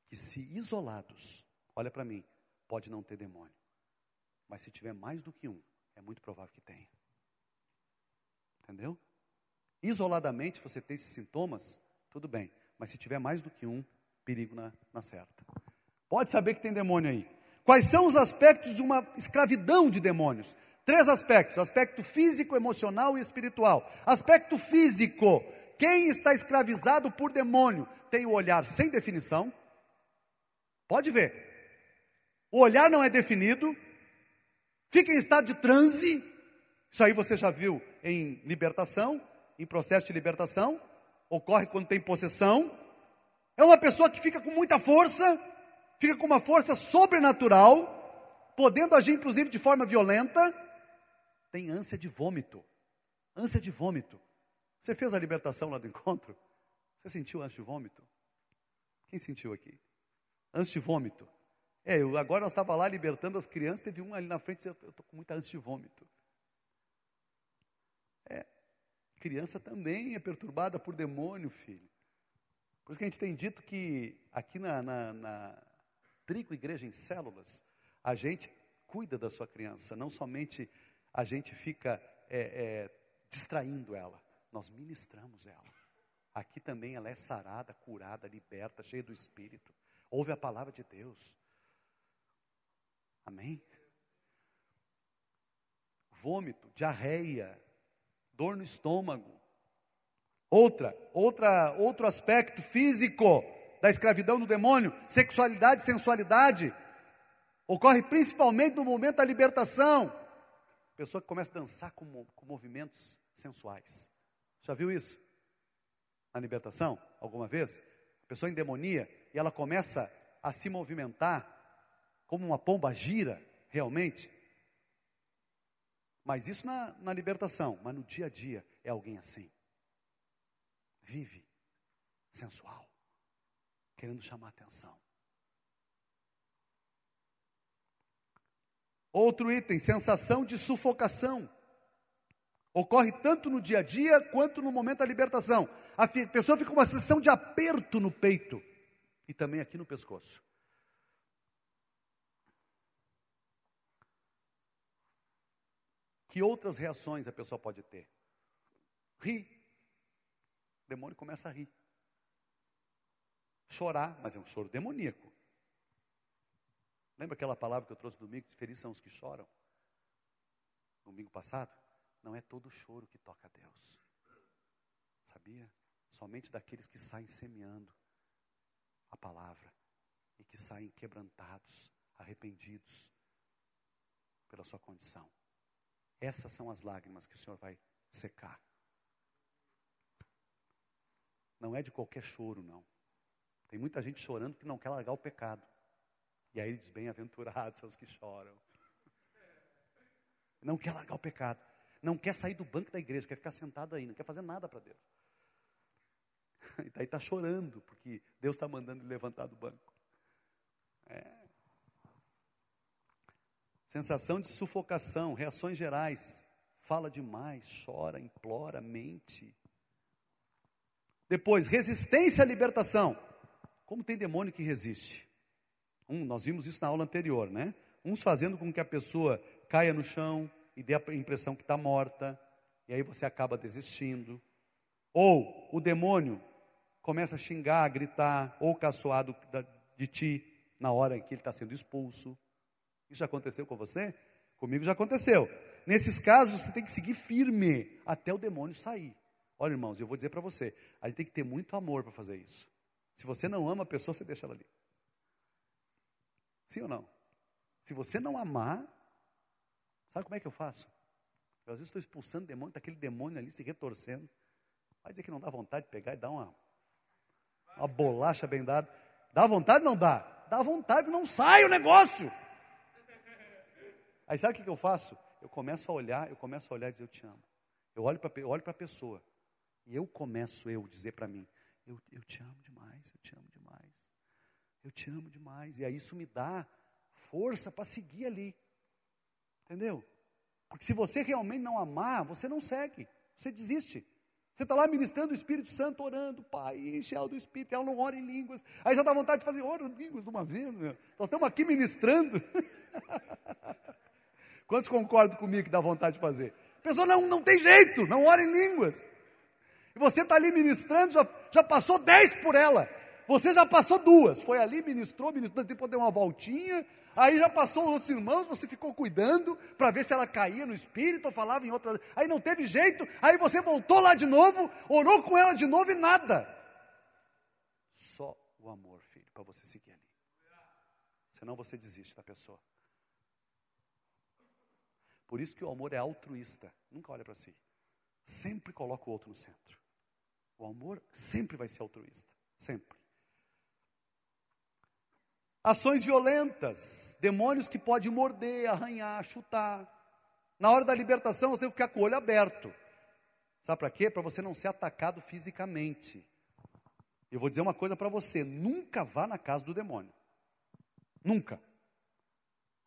S1: que, se isolados, olha para mim, pode não ter demônio. Mas se tiver mais do que um, é muito provável que tenha. Entendeu? Isoladamente, você tem esses sintomas, tudo bem. Mas se tiver mais do que um, perigo na certa. Pode saber que tem demônio aí. Quais são os aspectos de uma escravidão de demônios? 3 aspectos. Aspecto físico, emocional e espiritual. Aspecto físico. Quem está escravizado por demônio tem o olhar sem definição. Pode ver. O olhar não é definido. Fica em estado de transe. Isso aí você já viu em libertação, em processo de libertação. Ocorre quando tem possessão. É uma pessoa que fica com muita força, fica com uma força sobrenatural, podendo agir inclusive de forma violenta. Tem ânsia de vômito. Ânsia de vômito. Você fez a libertação lá do encontro? Você sentiu ânsia de vômito? Quem sentiu aqui? Ânsia de vômito. Agora nós estávamos lá libertando as crianças, teve um ali na frente e disse, eu estou com muita ânsia de vômito. Criança também é perturbada por demônio, filho. Por isso que a gente tem dito que aqui na Trigo Igreja em Células, a gente cuida da sua criança, não somente a gente fica distraindo ela, nós ministramos ela. Aqui também ela é sarada, curada, liberta, cheia do Espírito. Ouve a palavra de Deus. Amém? Vômito, diarreia, dor no estômago. Outro aspecto físico da escravidão do demônio, sexualidade e sensualidade, ocorre principalmente no momento da libertação. A pessoa que começa a dançar com movimentos sensuais. Já viu isso? Na libertação, alguma vez? A pessoa em demonia, e ela começa a se movimentar como uma pomba gira, realmente. Mas isso na libertação, mas no dia a dia é alguém assim. Vive sensual, querendo chamar atenção. Outro item, sensação de sufocação. Ocorre tanto no dia a dia, quanto no momento da libertação. A pessoa fica com uma sensação de aperto no peito, e também aqui no pescoço. Que outras reações a pessoa pode ter? Rir. O demônio começa a rir. Chorar, mas é um choro demoníaco. Lembra aquela palavra que eu trouxe domingo, que felizes são os que choram? Domingo passado? Não é todo choro que toca a Deus. Sabia? Somente daqueles que saem semeando a palavra. E que saem quebrantados, arrependidos pela sua condição. Essas são as lágrimas que o Senhor vai secar. Não é de qualquer choro, não. Tem muita gente chorando que não quer largar o pecado. E aí ele diz, bem-aventurados são os que choram. Não quer largar o pecado. Não quer sair do banco da igreja, quer ficar sentado aí, não quer fazer nada para Deus. E daí está chorando, porque Deus está mandando ele levantar do banco. Sensação de sufocação, reações gerais. Fala demais, chora, implora, mente. Depois, resistência à libertação. Como tem demônio que resiste? Nós vimos isso na aula anterior, né? Uns fazendo com que a pessoa caia no chão e dê a impressão que está morta, e aí você acaba desistindo. Ou o demônio começa a xingar, a gritar, ou caçoar de ti na hora em que ele está sendo expulso. Isso já aconteceu com você? Comigo já aconteceu. Nesses casos você tem que seguir firme até o demônio sair. Olha, irmãos, eu vou dizer para você, a gente tem que ter muito amor para fazer isso. Se você não ama a pessoa, você deixa ela ali. Sim ou não? Se você não amar, sabe como é que eu faço? Eu às vezes estou expulsando o demônio, está aquele demônio ali se retorcendo. Vai dizer que não dá vontade de pegar e dar uma bolacha bem dada. Dá vontade ou não dá? Dá vontade, não sai o negócio. Aí sabe o que eu faço? Eu começo a olhar e dizer, eu te amo. Eu olho para a pessoa. E eu começo a dizer para mim, eu te amo demais, eu te amo demais. Eu te amo demais. E aí isso me dá força para seguir ali. Entendeu? Porque se você realmente não amar, você não segue. Você desiste. Você está lá ministrando o Espírito Santo, orando, Pai, enche ela do Espírito, ela não ora em línguas. Aí já dá vontade de fazer, ora em línguas de uma vez, meu. Nós estamos aqui ministrando. Quantos concordam comigo que dá vontade de fazer? A pessoa não tem jeito, não ora em línguas. E você está ali ministrando, já passou 10 por ela. Você já passou 2. Foi ali, ministrou, depois deu uma voltinha. Aí já passou os outros irmãos, você ficou cuidando para ver se ela caía no espírito ou falava em outra. Aí não teve jeito, aí você voltou lá de novo, orou com ela de novo e nada. Só o amor, filho, para você seguir ali. Senão você desiste da pessoa. Por isso que o amor é altruísta, nunca olha para si. Sempre coloca o outro no centro. O amor sempre vai ser altruísta, sempre. Ações violentas, demônios que podem morder, arranhar, chutar. Na hora da libertação, você tem que ficar com o olho aberto. Sabe para quê? Para você não ser atacado fisicamente. Eu vou dizer uma coisa para você, nunca vá na casa do demônio. Nunca.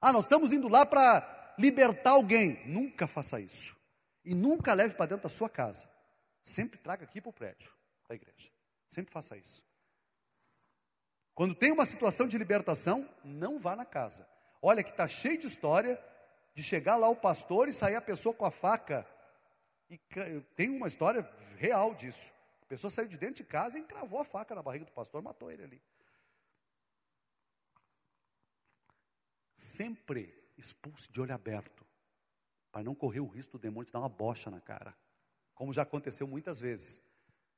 S1: Nós estamos indo lá para libertar alguém. Nunca faça isso. E nunca leve para dentro da sua casa. Sempre traga aqui para o prédio da igreja. Sempre faça isso. Quando tem uma situação de libertação, não vá na casa. Olha que está cheio de história de chegar lá o pastor e sair a pessoa com a faca. E tem uma história real disso. A pessoa saiu de dentro de casa e encravou a faca na barriga do pastor, matou ele ali. Sempre expulse de olho aberto, para não correr o risco do demônio te dar uma bocha na cara. Como já aconteceu muitas vezes.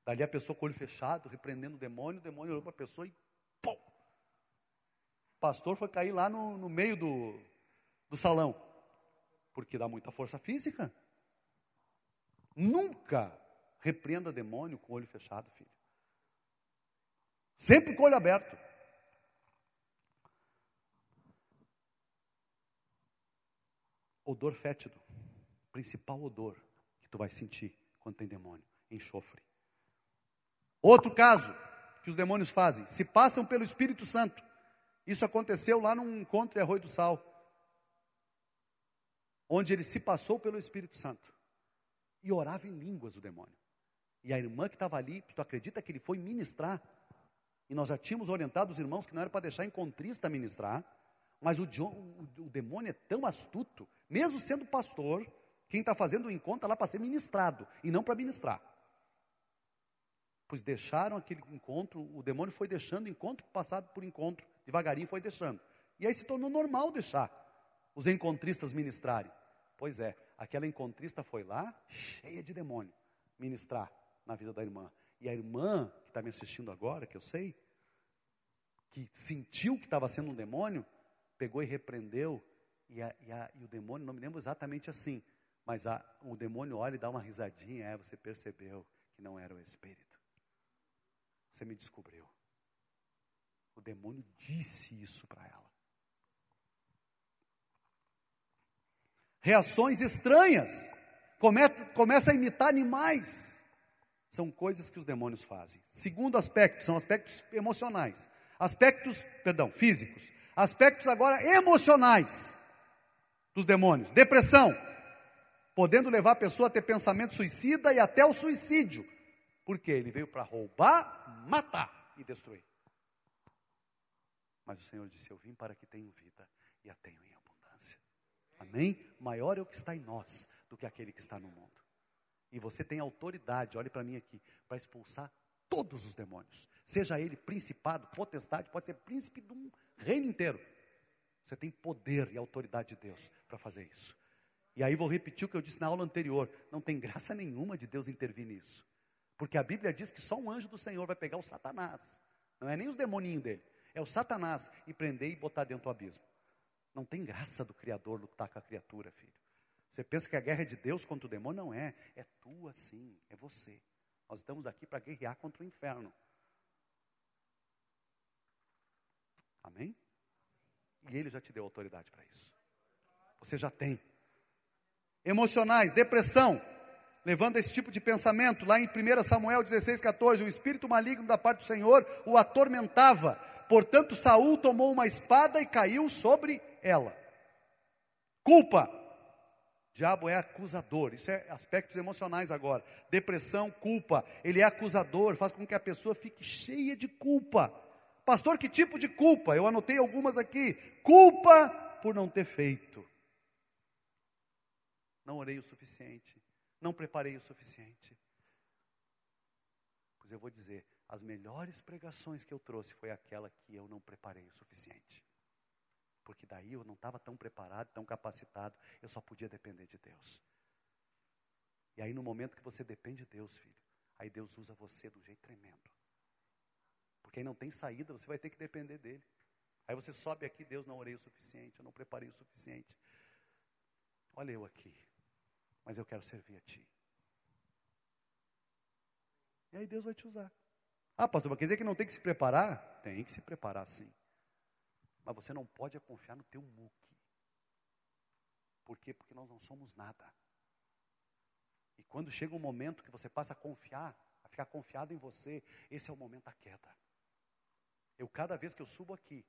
S1: Dali a pessoa com o olho fechado, repreendendo o demônio olhou para a pessoa e pum! O pastor foi cair lá no meio do salão. Porque dá muita força física. Nunca repreenda demônio com o olho fechado, filho. Sempre com o olho aberto. Odor fétido. Principal odor que tu vai sentir quando tem demônio. Enxofre. Outro caso que os demônios fazem. Se passam pelo Espírito Santo. Isso aconteceu lá num encontro em Arroio do Sal. Onde ele se passou pelo Espírito Santo. E orava em línguas o demônio. E a irmã que estava ali, tu acredita que ele foi ministrar? E nós já tínhamos orientado os irmãos que não era para deixar encontrista ministrar, mas o demônio é tão astuto, mesmo sendo pastor, quem está fazendo o encontro está lá para ser ministrado, e não para ministrar. Pois deixaram aquele encontro, o demônio foi deixando encontro passado por encontro, devagarinho foi deixando. E aí se tornou normal deixar os encontristas ministrarem. Pois é, aquela encontrista foi lá, cheia de demônio, ministrar na vida da irmã. E a irmã, que está me assistindo agora, que eu sei, que sentiu que estava sendo um demônio, pegou e repreendeu, e o demônio, não me lembro exatamente assim, mas o demônio olha e dá uma risadinha, você percebeu que não era o Espírito. Você me descobriu. O demônio disse isso para ela. Reações estranhas, começa a imitar animais. São coisas que os demônios fazem. Segundo aspecto, são aspectos emocionais. Físicos. Aspectos agora emocionais dos demônios. Depressão, podendo levar a pessoa a ter pensamento suicida e até o suicídio. Porque ele veio para roubar, matar e destruir. Mas o Senhor disse, eu vim para que tenham vida e a tenham em abundância. Amém? Maior é o que está em nós do que aquele que está no mundo. E você tem autoridade, olhe para mim aqui, para expulsar todos os demônios. Seja ele principado, potestade, pode ser príncipe de um reino inteiro. Você tem poder e autoridade de Deus para fazer isso. E aí vou repetir o que eu disse na aula anterior. Não tem graça nenhuma de Deus intervir nisso. Porque a Bíblia diz que só um anjo do Senhor vai pegar o Satanás. Não é nem os demoninhos dele. É o Satanás e prender e botar dentro do abismo. Não tem graça do Criador lutar com a criatura, filho. Você pensa que a guerra é de Deus contra o demônio? Não é. É tua sim, é você. Nós estamos aqui para guerrear contra o inferno. Amém? E Ele já te deu autoridade para isso. Você já tem. Emocionais, depressão, levando a esse tipo de pensamento. Lá em 1 Samuel 16,14, o espírito maligno da parte do Senhor o atormentava. Portanto, Saul tomou uma espada e caiu sobre ela. Culpa. O diabo é acusador, isso é aspectos emocionais agora. Depressão, culpa, ele é acusador, faz com que a pessoa fique cheia de culpa. Pastor, que tipo de culpa? Eu anotei algumas aqui. Culpa por não ter feito. Não orei o suficiente, não preparei o suficiente. Pois eu vou dizer, as melhores pregações que eu trouxe foi aquela que eu não preparei o suficiente. Porque daí eu não estava tão preparado, tão capacitado, eu só podia depender de Deus. E aí no momento que você depende de Deus, filho, aí Deus usa você de um jeito tremendo. Porque aí não tem saída, você vai ter que depender dele. Aí você sobe aqui, Deus, não orei o suficiente, eu não preparei o suficiente. Olha eu aqui, mas eu quero servir a Ti. E aí Deus vai te usar. Ah, pastor, mas quer dizer que não tem que se preparar? Tem que se preparar sim. Mas você não pode confiar no teu muque. Por quê? Porque nós não somos nada. E quando chega um momento que você passa a confiar, a ficar confiado em você, esse é o momento da queda. Cada vez que eu subo aqui,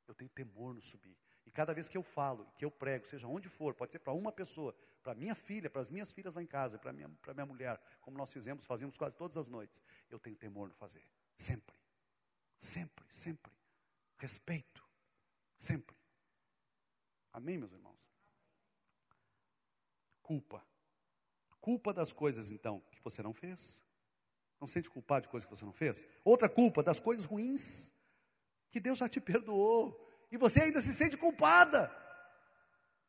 S1: eu tenho temor no subir. E cada vez que eu falo, que eu prego, seja onde for, pode ser para uma pessoa, para minha filha, para as minhas filhas lá em casa, para minha mulher, como nós fazíamos quase todas as noites, eu tenho temor no fazer. Sempre. Sempre, sempre. Respeito. Sempre. Amém, meus irmãos? Culpa. Culpa das coisas, então, que você não fez. Não sente culpado de coisas que você não fez? Outra culpa, das coisas ruins, que Deus já te perdoou. E você ainda se sente culpada.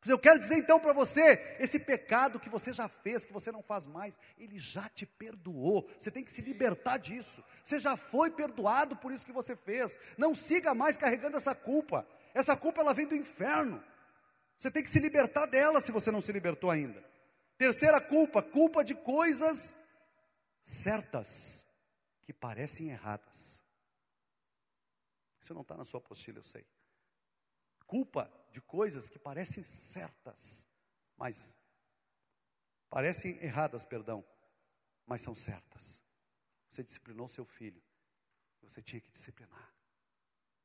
S1: Eu quero dizer então para você, esse pecado que você já fez, que você não faz mais, Ele já te perdoou. Você tem que se libertar disso. Você já foi perdoado por isso que você fez. Não siga mais carregando essa culpa. Essa culpa ela vem do inferno. Você tem que se libertar dela se você não se libertou ainda. Terceira culpa, culpa de coisas certas que parecem erradas. Isso não está na sua apostila, eu sei. Culpa de coisas que parecem certas, mas parecem erradas, mas são certas. Você disciplinou seu filho, você tinha que disciplinar.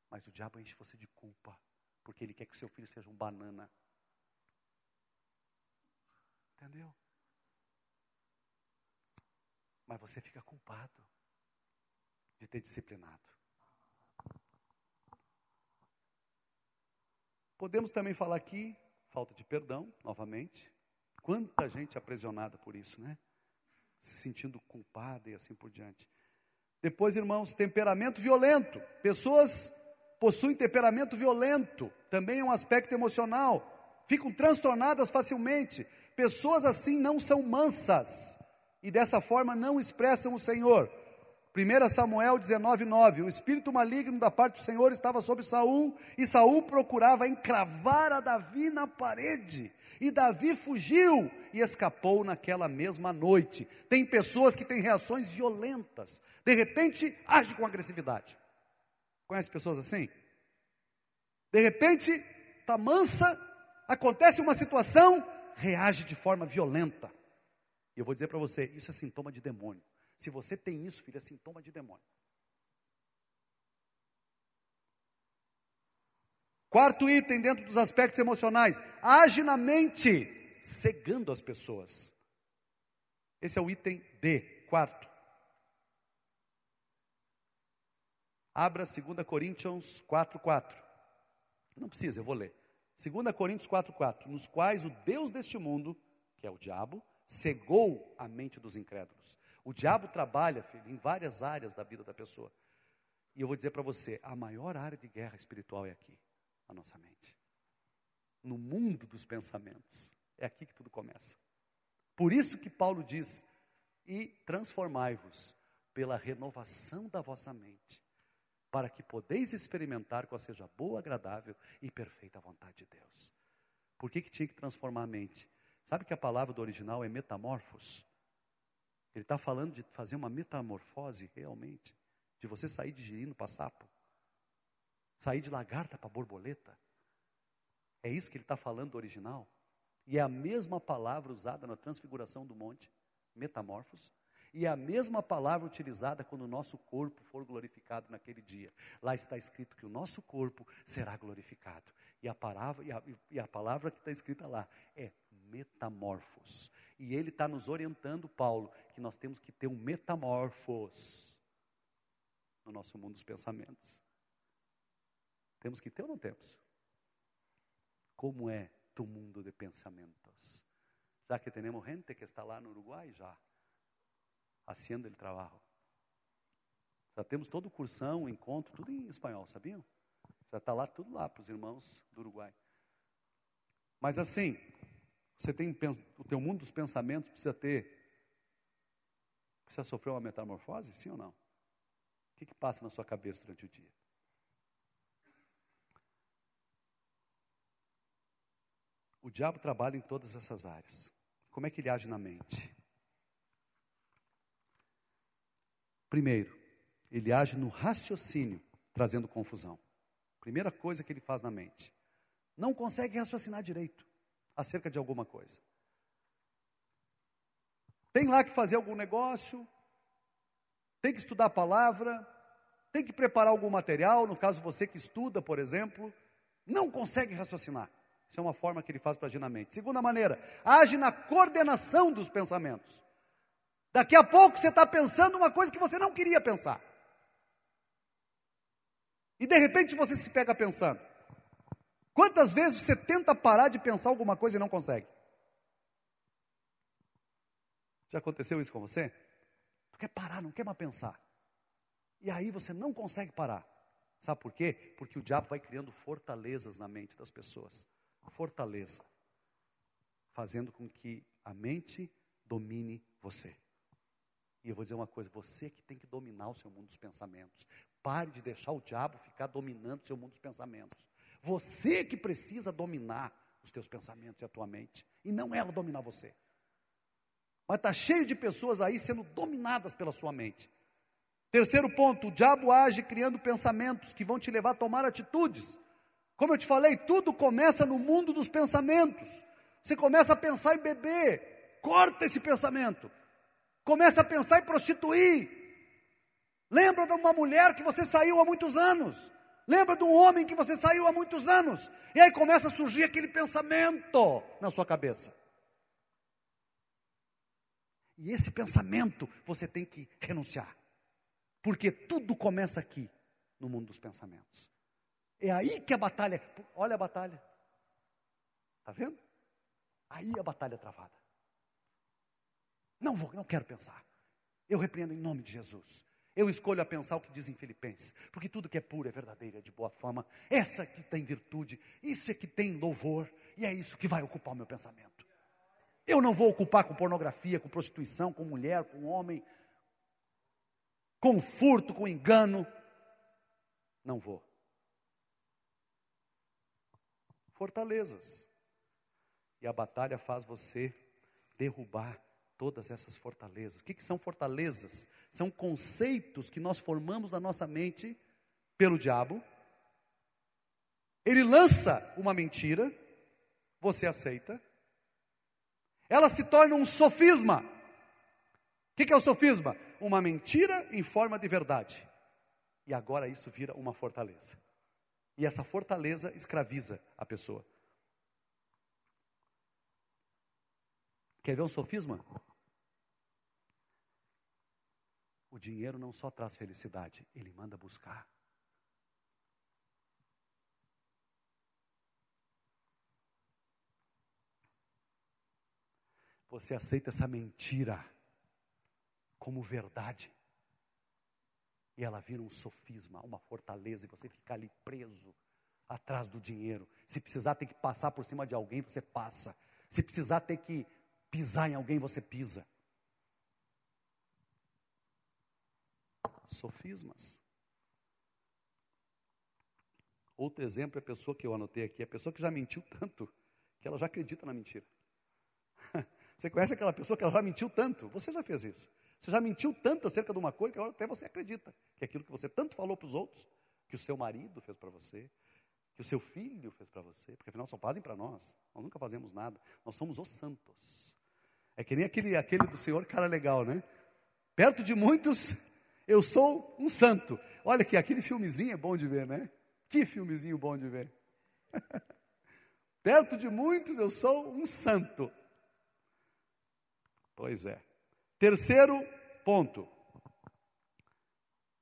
S1: Mas o diabo enche você de culpa, porque ele quer que o seu filho seja um banana. Entendeu? Mas você fica culpado de ter disciplinado. Podemos também falar aqui, falta de perdão, novamente. Quanta gente aprisionada por isso, né? Se sentindo culpada e assim por diante. Depois, irmãos, temperamento violento. Pessoas possuem temperamento violento, também é um aspecto emocional. Ficam transtornadas facilmente. Pessoas assim não são mansas e dessa forma não expressam o Senhor. 1 Samuel 19:9, o espírito maligno da parte do Senhor estava sobre Saul, e Saul procurava encravar a Davi na parede, e Davi fugiu e escapou naquela mesma noite. Tem pessoas que têm reações violentas, de repente age com agressividade. Conhece pessoas assim? De repente está mansa, acontece uma situação, reage de forma violenta. E eu vou dizer para você, isso é sintoma de demônio. Se você tem isso, filho, é sintoma de demônio. Quarto item dentro dos aspectos emocionais, age na mente, cegando as pessoas. Esse é o item D, quarto. Abra 2 Coríntios 4:4. Não precisa, eu vou ler. 2 Coríntios 4:4, nos quais o Deus deste mundo, que é o diabo, cegou a mente dos incrédulos. O diabo trabalha, filho, em várias áreas da vida da pessoa. E eu vou dizer para você, a maior área de guerra espiritual é aqui, a nossa mente. No mundo dos pensamentos. É aqui que tudo começa. Por isso que Paulo diz, e transformai-vos pela renovação da vossa mente, para que podeis experimentar qual seja a boa, agradável e perfeita vontade de Deus. Por que tinha que transformar a mente? Sabe que a palavra do original é metamorfos? Ele está falando de fazer uma metamorfose realmente, de você sair de girino para sapo, sair de lagarta para borboleta. É isso que ele está falando do original. E é a mesma palavra usada na transfiguração do monte, metamorfos, e é a mesma palavra utilizada quando o nosso corpo for glorificado naquele dia. Lá está escrito que o nosso corpo será glorificado. E a palavra que está escrita lá é metamorfos. E ele está nos orientando, Paulo, que nós temos que ter um metamorfos no nosso mundo dos pensamentos. Temos que ter ou não temos? Como é tu mundo de pensamentos? Já que temos gente que está lá no Uruguai já haciendo el trabajo. Já temos todo o cursão, o encontro, tudo em espanhol, sabiam? Já está lá, tudo lá para os irmãos do Uruguai. Mas assim, você tem o teu mundo dos pensamentos precisa sofrer uma metamorfose, sim ou não? O que passa na sua cabeça durante o dia? O diabo trabalha em todas essas áreas. Como é que ele age na mente? Primeiro, ele age no raciocínio, trazendo confusão. Primeira coisa que ele faz na mente. Não consegue raciocinar direito acerca de alguma coisa. Tem lá que fazer algum negócio, tem que estudar a palavra, tem que preparar algum material, no caso você que estuda, por exemplo, não consegue raciocinar. Isso é uma forma que ele faz para agir na mente. Segunda maneira, age na coordenação dos pensamentos. Daqui a pouco você está pensando uma coisa que você não queria pensar. E de repente você se pega pensando. Quantas vezes você tenta parar de pensar alguma coisa e não consegue? Já aconteceu isso com você? Tu quer parar, não quer mais pensar. E aí você não consegue parar. Sabe por quê? Porque o diabo vai criando fortalezas na mente das pessoas. Fortaleza. Fazendo com que a mente domine você. E eu vou dizer uma coisa, você que tem que dominar o seu mundo dos pensamentos. Pare de deixar o diabo ficar dominando o seu mundo dos pensamentos. Você que precisa dominar os teus pensamentos e a tua mente. E não ela dominar você. Mas está cheio de pessoas aí sendo dominadas pela sua mente. Terceiro ponto, o diabo age criando pensamentos que vão te levar a tomar atitudes. Como eu te falei, tudo começa no mundo dos pensamentos. Você começa a pensar em beber, corta esse pensamento. Começa a pensar em prostituir. Lembra de uma mulher que você saiu há muitos anos. Lembra de um homem que você saiu há muitos anos. E aí começa a surgir aquele pensamento na sua cabeça. E esse pensamento você tem que renunciar. Porque tudo começa aqui, no mundo dos pensamentos. É aí que a batalha, olha a batalha. Está vendo? Aí a batalha é travada. Não quero pensar. Eu repreendo em nome de Jesus. Eu escolho a pensar o que diz em Filipenses. Porque tudo que é puro, é verdadeiro, é de boa fama. Essa que tem virtude, isso é que tem louvor. E é isso que vai ocupar o meu pensamento. Eu não vou ocupar com pornografia, com prostituição, com mulher, com homem, com furto, com engano. Não vou. Fortalezas. E a batalha faz você derrubar todas essas fortalezas. O que são fortalezas? São conceitos que nós formamos na nossa mente pelo diabo. Ele lança uma mentira, você aceita. Ela se torna um sofisma. O que é o sofisma? Uma mentira em forma de verdade. E agora isso vira uma fortaleza. E essa fortaleza escraviza a pessoa. Quer ver um sofisma? O dinheiro não só traz felicidade, ele manda buscar. Você aceita essa mentira como verdade. E ela vira um sofisma, uma fortaleza, e você fica ali preso atrás do dinheiro. Se precisar ter que passar por cima de alguém, você passa. Se precisar ter que pisar em alguém, você pisa. Sofismas. Outro exemplo é a pessoa que eu anotei aqui, a pessoa que já mentiu tanto, que ela já acredita na mentira. Você conhece aquela pessoa que ela já mentiu tanto? Você já fez isso. Você já mentiu tanto acerca de uma coisa que agora até você acredita. Que aquilo que você tanto falou para os outros, que o seu marido fez para você, que o seu filho fez para você, porque afinal só fazem para nós. Nós nunca fazemos nada. Nós somos os santos. É que nem aquele do Senhor, cara legal, né? Perto de muitos, eu sou um santo. Olha que aquele filmezinho é bom de ver, né? Que filmezinho bom de ver. Perto de muitos, eu sou um santo. Pois é. Terceiro ponto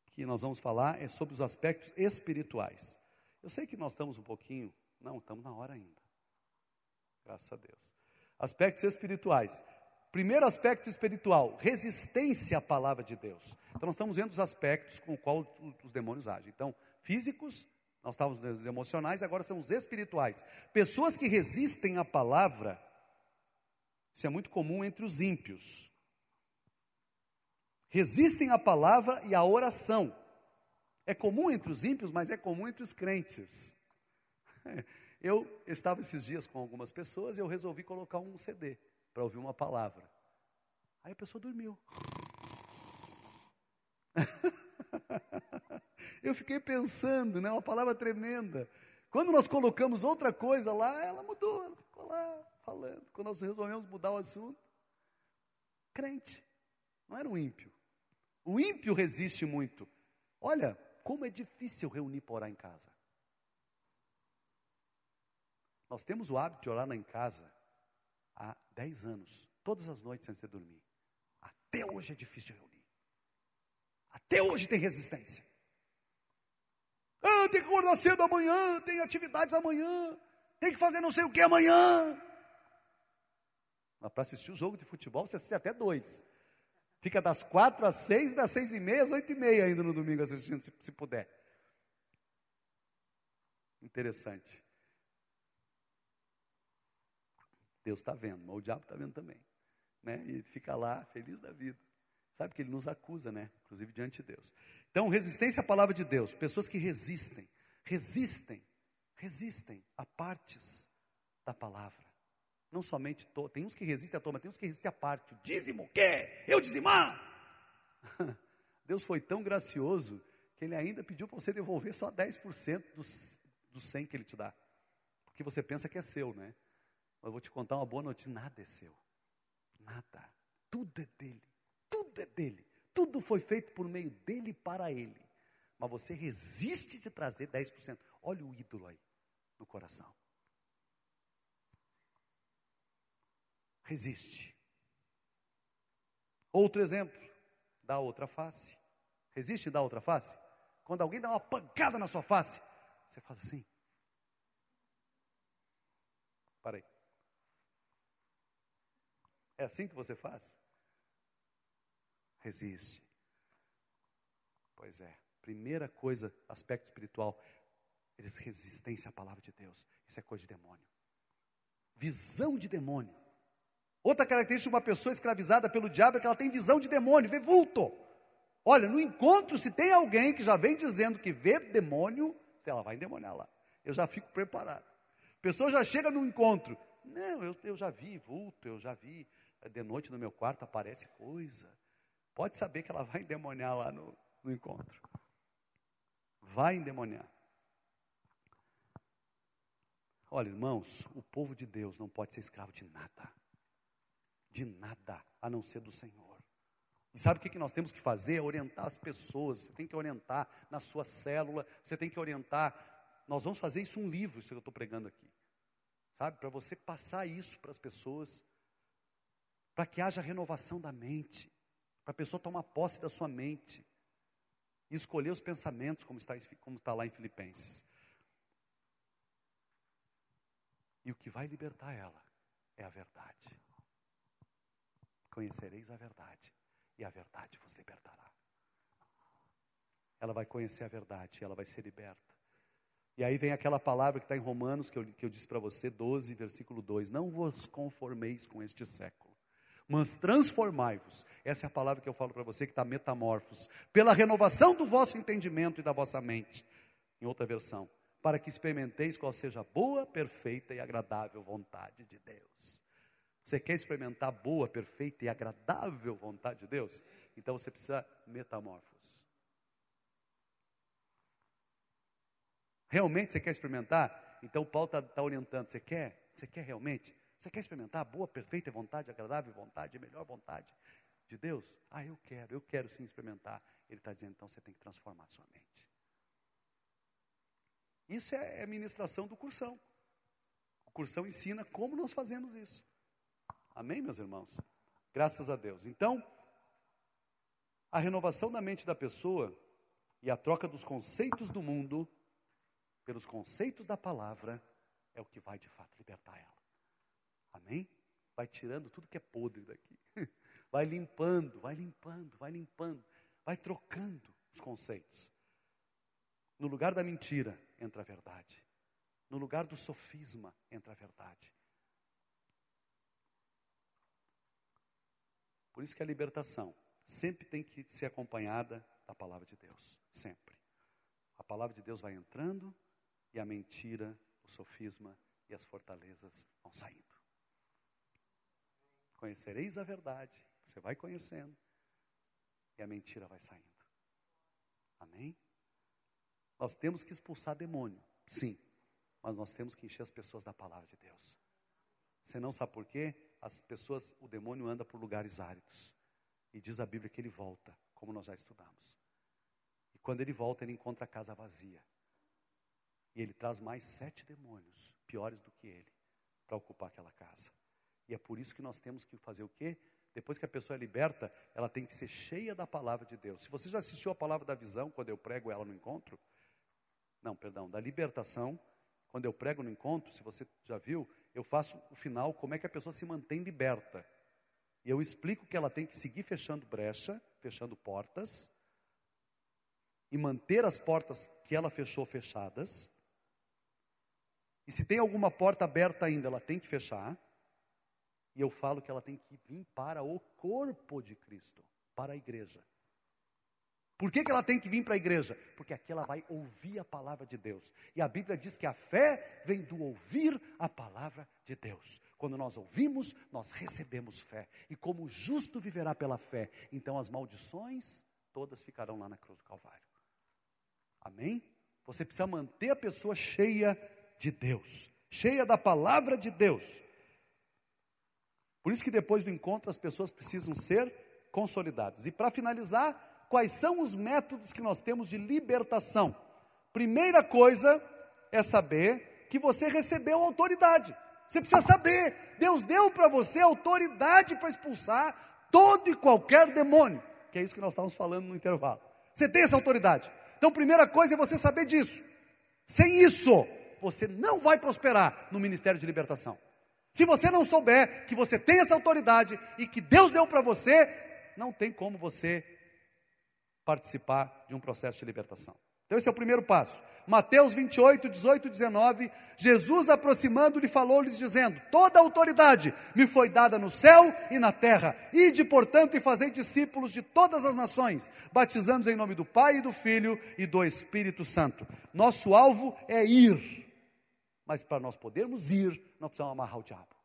S1: que nós vamos falar é sobre os aspectos espirituais. Eu sei que nós estamos um pouquinho, não, estamos na hora ainda. Graças a Deus. Aspectos espirituais. Primeiro aspecto espiritual, resistência à palavra de Deus. Então nós estamos vendo os aspectos com os quais os demônios agem. Então, físicos, nós estávamos nos emocionais, agora são os espirituais. Pessoas que resistem à palavra, isso é muito comum entre os ímpios. Resistem à palavra e à oração. É comum entre os ímpios, mas é comum entre os crentes. Eu estava esses dias com algumas pessoas e eu resolvi colocar um CD para ouvir uma palavra. Aí a pessoa dormiu. Eu fiquei pensando, né, uma palavra tremenda. Quando nós colocamos outra coisa lá, ela mudou, ela ficou lá falando. Quando nós resolvemos mudar o assunto, crente, não era um ímpio. O ímpio resiste muito. Olha, como é difícil reunir para orar em casa. Nós temos o hábito de orar lá em casa há 10 anos, todas as noites antes de dormir. Até hoje é difícil de reunir. Até hoje tem resistência. Tem que acordar cedo amanhã, tem atividades amanhã, tem que fazer não sei o que amanhã. Mas para assistir o jogo de futebol, você assiste até 2. Fica das 4 às 6, das 6h30 às 8h30 ainda no domingo assistindo, se puder. Interessante. Deus está vendo, mas o diabo está vendo também. Né? E fica lá, feliz da vida. Sabe que ele nos acusa, né? Inclusive diante de Deus. Então, resistência à palavra de Deus. Pessoas que resistem a partes da palavra. Não somente, tem uns que resistem a toma, tem uns que resistem a parte. O dízimo, o quê? Eu dizimar? Deus foi tão gracioso que Ele ainda pediu para você devolver só 10% dos 100 que Ele te dá. Porque você pensa que é seu, né? Mas eu vou te contar uma boa notícia, nada é seu. Nada. Tudo é dele. Tudo é dele. Tudo foi feito por meio dele e para ele. Mas você resiste de trazer 10%. Olha o ídolo aí no coração. Resiste. Outro exemplo, dá outra face. Resiste em dar outra face? Quando alguém dá uma pancada na sua face, você faz assim. Para aí. É assim que você faz? Resiste. Pois é. Primeira coisa, aspecto espiritual, eles resistência à palavra de Deus. Isso é coisa de demônio. Visão de demônio. Outra característica de uma pessoa escravizada pelo diabo é que ela tem visão de demônio, vê vulto. Olha, no encontro, se tem alguém que já vem dizendo que vê demônio, ela vai endemoniar lá. Eu já fico preparado. A pessoa já chega no encontro. Não, eu já vi vulto, eu já vi, de noite no meu quarto aparece coisa. Pode saber que ela vai endemoniar lá no encontro. Vai endemoniar. Olha, irmãos, o povo de Deus não pode ser escravo de nada, a não ser do Senhor. E sabe o que nós temos que fazer? É orientar as pessoas. Você tem que orientar na sua célula, você tem que orientar. Nós vamos fazer isso um livro, isso que eu estou pregando aqui. Sabe, para você passar isso para as pessoas, para que haja renovação da mente, para a pessoa tomar posse da sua mente, e escolher os pensamentos, como está lá em Filipenses. E o que vai libertar ela é a verdade. Conhecereis a verdade, e a verdade vos libertará. Ela vai conhecer a verdade, e ela vai ser liberta. E aí vem aquela palavra que está em Romanos, que eu disse para você, 12, versículo 2. Não vos conformeis com este século, mas transformai-vos. Essa é a palavra que eu falo para você, que está metamorfos. Pela renovação do vosso entendimento e da vossa mente. Em outra versão. Para que experimenteis qual seja a boa, perfeita e agradável vontade de Deus. Você quer experimentar a boa, perfeita e agradável vontade de Deus? Então você precisa metamorfos. Realmente você quer experimentar? Então Paulo está orientando. Você quer? Você quer realmente? Você quer experimentar a boa, perfeita vontade, agradável vontade, a melhor vontade de Deus? Ah, eu quero sim experimentar. Ele está dizendo, então você tem que transformar a sua mente. Isso é ministração do cursão. O cursão ensina como nós fazemos isso. Amém, meus irmãos? Graças a Deus. Então, a renovação da mente da pessoa e a troca dos conceitos do mundo pelos conceitos da palavra é o que vai de fato libertar ela. Amém? Vai tirando tudo que é podre daqui. Vai limpando, vai trocando os conceitos. No lugar da mentira entra a verdade. No lugar do sofisma entra a verdade. Por isso que a libertação sempre tem que ser acompanhada da palavra de Deus. Sempre. A palavra de Deus vai entrando e a mentira, o sofisma e as fortalezas vão saindo. Conhecereis a verdade. Você vai conhecendo e a mentira vai saindo. Amém? Nós temos que expulsar demônio, sim, mas nós temos que encher as pessoas da palavra de Deus. Você não sabe por quê? As pessoas, o demônio anda por lugares áridos. E diz a Bíblia que ele volta, como nós já estudamos. E quando ele volta, ele encontra a casa vazia. E ele traz mais 7 demônios, piores do que ele, para ocupar aquela casa. E é por isso que nós temos que fazer o quê? Depois que a pessoa é liberta, ela tem que ser cheia da palavra de Deus. Se você já assistiu a palavra da visão, quando eu prego ela no encontro, da libertação, quando eu prego no encontro, se você já viu, eu faço o final, como é que a pessoa se mantém liberta. E eu explico que ela tem que seguir fechando brecha, fechando portas, e manter as portas que ela fechou fechadas. E se tem alguma porta aberta ainda, ela tem que fechar. E eu falo que ela tem que vir para o corpo de Cristo, para a igreja. Por que ela tem que vir para a igreja? Porque aqui ela vai ouvir a palavra de Deus. E a Bíblia diz que a fé vem do ouvir a palavra de Deus. Quando nós ouvimos, nós recebemos fé. E como o justo viverá pela fé, então as maldições todas ficarão lá na cruz do Calvário. Amém? Você precisa manter a pessoa cheia de Deus, cheia da palavra de Deus. Por isso que depois do encontro as pessoas precisam ser consolidadas. E para finalizar, quais são os métodos que nós temos de libertação? Primeira coisa é saber que você recebeu autoridade. Você precisa saber, Deus deu para você autoridade para expulsar todo e qualquer demônio, que é isso que nós estávamos falando no intervalo. Você tem essa autoridade. Então, primeira coisa é você saber disso. Sem isso, você não vai prosperar no ministério de libertação. Se você não souber que você tem essa autoridade e que Deus deu para você, não tem como você participar de um processo de libertação. Então esse é o primeiro passo. Mateus 28, 18 e 19, Jesus aproximando-lhe falou-lhes dizendo: toda autoridade me foi dada no céu e na terra. Ide, portanto, e fazei discípulos de todas as nações, batizando-os em nome do Pai e do Filho e do Espírito Santo. Nosso alvo é ir. Mas para nós podermos ir, nós precisamos amarrar o diabo.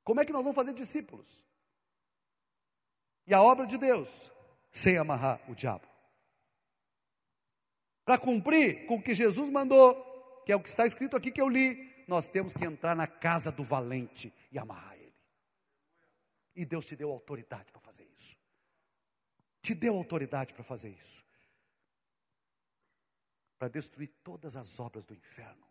S1: Como é que nós vamos fazer discípulos? E a obra de Deus, sem amarrar o diabo. Para cumprir com o que Jesus mandou, que é o que está escrito aqui que eu li, nós temos que entrar na casa do valente e amarrar ele. E Deus te deu autoridade para fazer isso. Te deu autoridade para fazer isso. Para destruir todas as obras do inferno.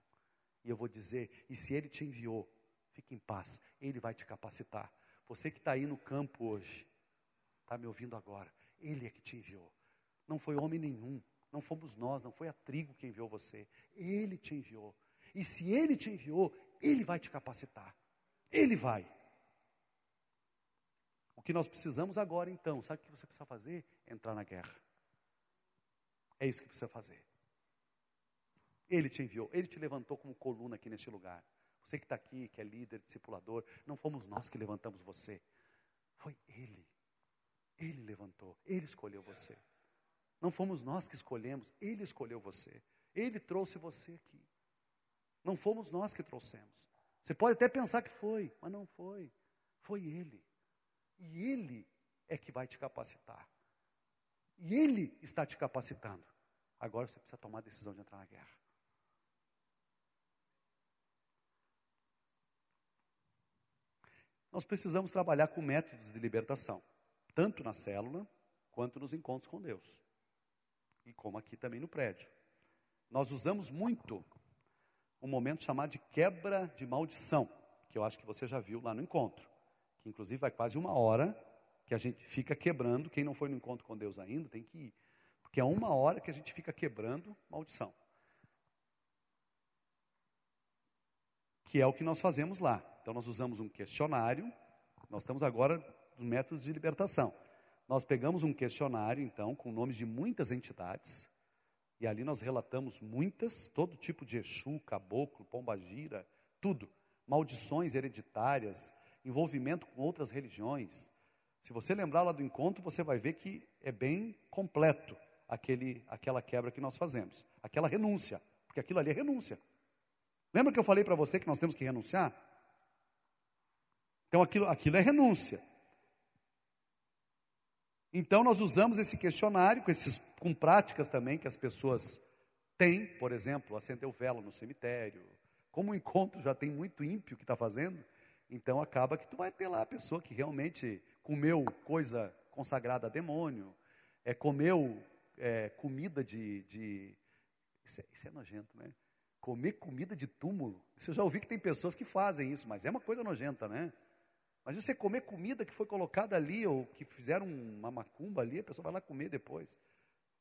S1: E eu vou dizer, e se Ele te enviou, fique em paz, Ele vai te capacitar. Você que está aí no campo hoje, está me ouvindo agora, Ele é que te enviou. Não foi homem nenhum, não fomos nós, não foi a trigo que enviou você. Ele te enviou. E se Ele te enviou, Ele vai te capacitar. Ele vai. O que nós precisamos agora então, sabe o que você precisa fazer? Entrar na guerra. É isso que precisa fazer. Ele te enviou, Ele te levantou como coluna aqui neste lugar. Você que está aqui, que é líder, discipulador, não fomos nós que levantamos você. Foi Ele. Ele levantou, Ele escolheu você. Não fomos nós que escolhemos, Ele escolheu você. Ele trouxe você aqui. Não fomos nós que trouxemos. Você pode até pensar que foi, mas não foi. Foi Ele. E Ele é que vai te capacitar. E Ele está te capacitando. Agora você precisa tomar a decisão de entrar na guerra. Nós precisamos trabalhar com métodos de libertação, tanto na célula, quanto nos encontros com Deus. E como aqui também no prédio. Nós usamos muito um momento chamado de quebra de maldição, que eu acho que você já viu lá no encontro. Que inclusive vai quase 1 hora que a gente fica quebrando. Quem não foi no encontro com Deus ainda, tem que ir. Porque é 1 hora que a gente fica quebrando maldição. Que é o que nós fazemos lá. Então nós usamos um questionário, nós estamos agora nos métodos de libertação. Nós pegamos um questionário, então, com nomes de muitas entidades, e ali nós relatamos muitas, todo tipo de Exu, caboclo, pombagira, tudo. Maldições hereditárias, envolvimento com outras religiões. Se você lembrar lá do encontro, você vai ver que é bem completo aquela quebra que nós fazemos. Aquela renúncia, porque aquilo ali é renúncia. Lembra que eu falei para você que nós temos que renunciar? Então aquilo é renúncia. Então nós usamos esse questionário com práticas também que as pessoas têm, por exemplo, acender o vela no cemitério. Como o encontro já tem muito ímpio que está fazendo, então acaba que tu vai ter lá a pessoa que realmente comeu coisa consagrada a demônio, comeu comida isso é nojento, né? Comer comida de túmulo. Isso eu já ouvi que tem pessoas que fazem isso, mas é uma coisa nojenta, né? Mas você comer comida que foi colocada ali, ou que fizeram uma macumba ali, a pessoa vai lá comer depois.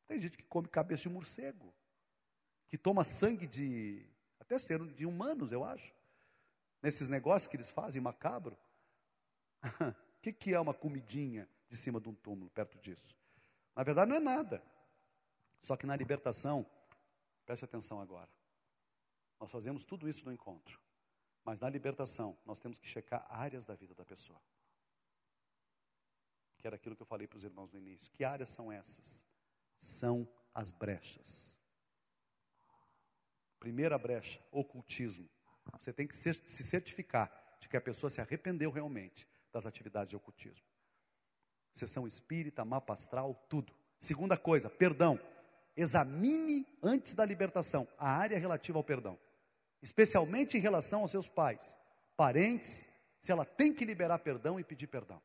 S1: Tem gente que come cabeça de morcego, que toma sangue até ser de humanos, eu acho. Nesses negócios que eles fazem, macabro. O que é uma comidinha de cima de um túmulo, perto disso? Na verdade não é nada. Só que na libertação, preste atenção agora. Nós fazemos tudo isso no encontro. Mas na libertação, nós temos que checar áreas da vida da pessoa. Que era aquilo que eu falei para os irmãos no início. Que áreas são essas? São as brechas. Primeira brecha, ocultismo. Você tem que se certificar de que a pessoa se arrependeu realmente das atividades de ocultismo. Sessão espírita, mapa astral, tudo. Segunda coisa, perdão. Examine antes da libertação a área relativa ao perdão. Especialmente em relação aos seus pais, parentes, se ela tem que liberar perdão e pedir perdão.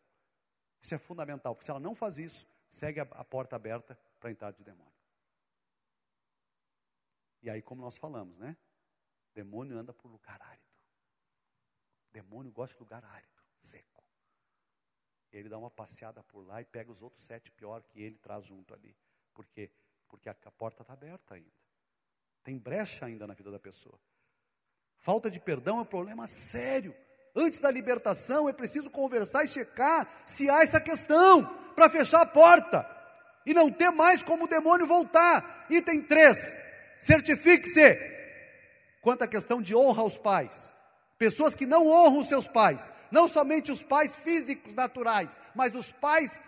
S1: Isso é fundamental, porque se ela não faz isso, segue a porta aberta para a entrada de demônio. E aí, como nós falamos, né? Demônio anda por lugar árido. Demônio gosta de lugar árido, seco. Ele dá uma passeada por lá e pega os outros 7 pior que ele traz junto ali. Por quê? Porque a porta está aberta ainda. Tem brecha ainda na vida da pessoa. Falta de perdão é um problema sério. Antes da libertação é preciso conversar e checar se há essa questão, para fechar a porta e não ter mais como o demônio voltar. Item 3, certifique-se quanto à questão de honra aos pais. Pessoas que não honram os seus pais, não somente os pais físicos naturais, mas os pais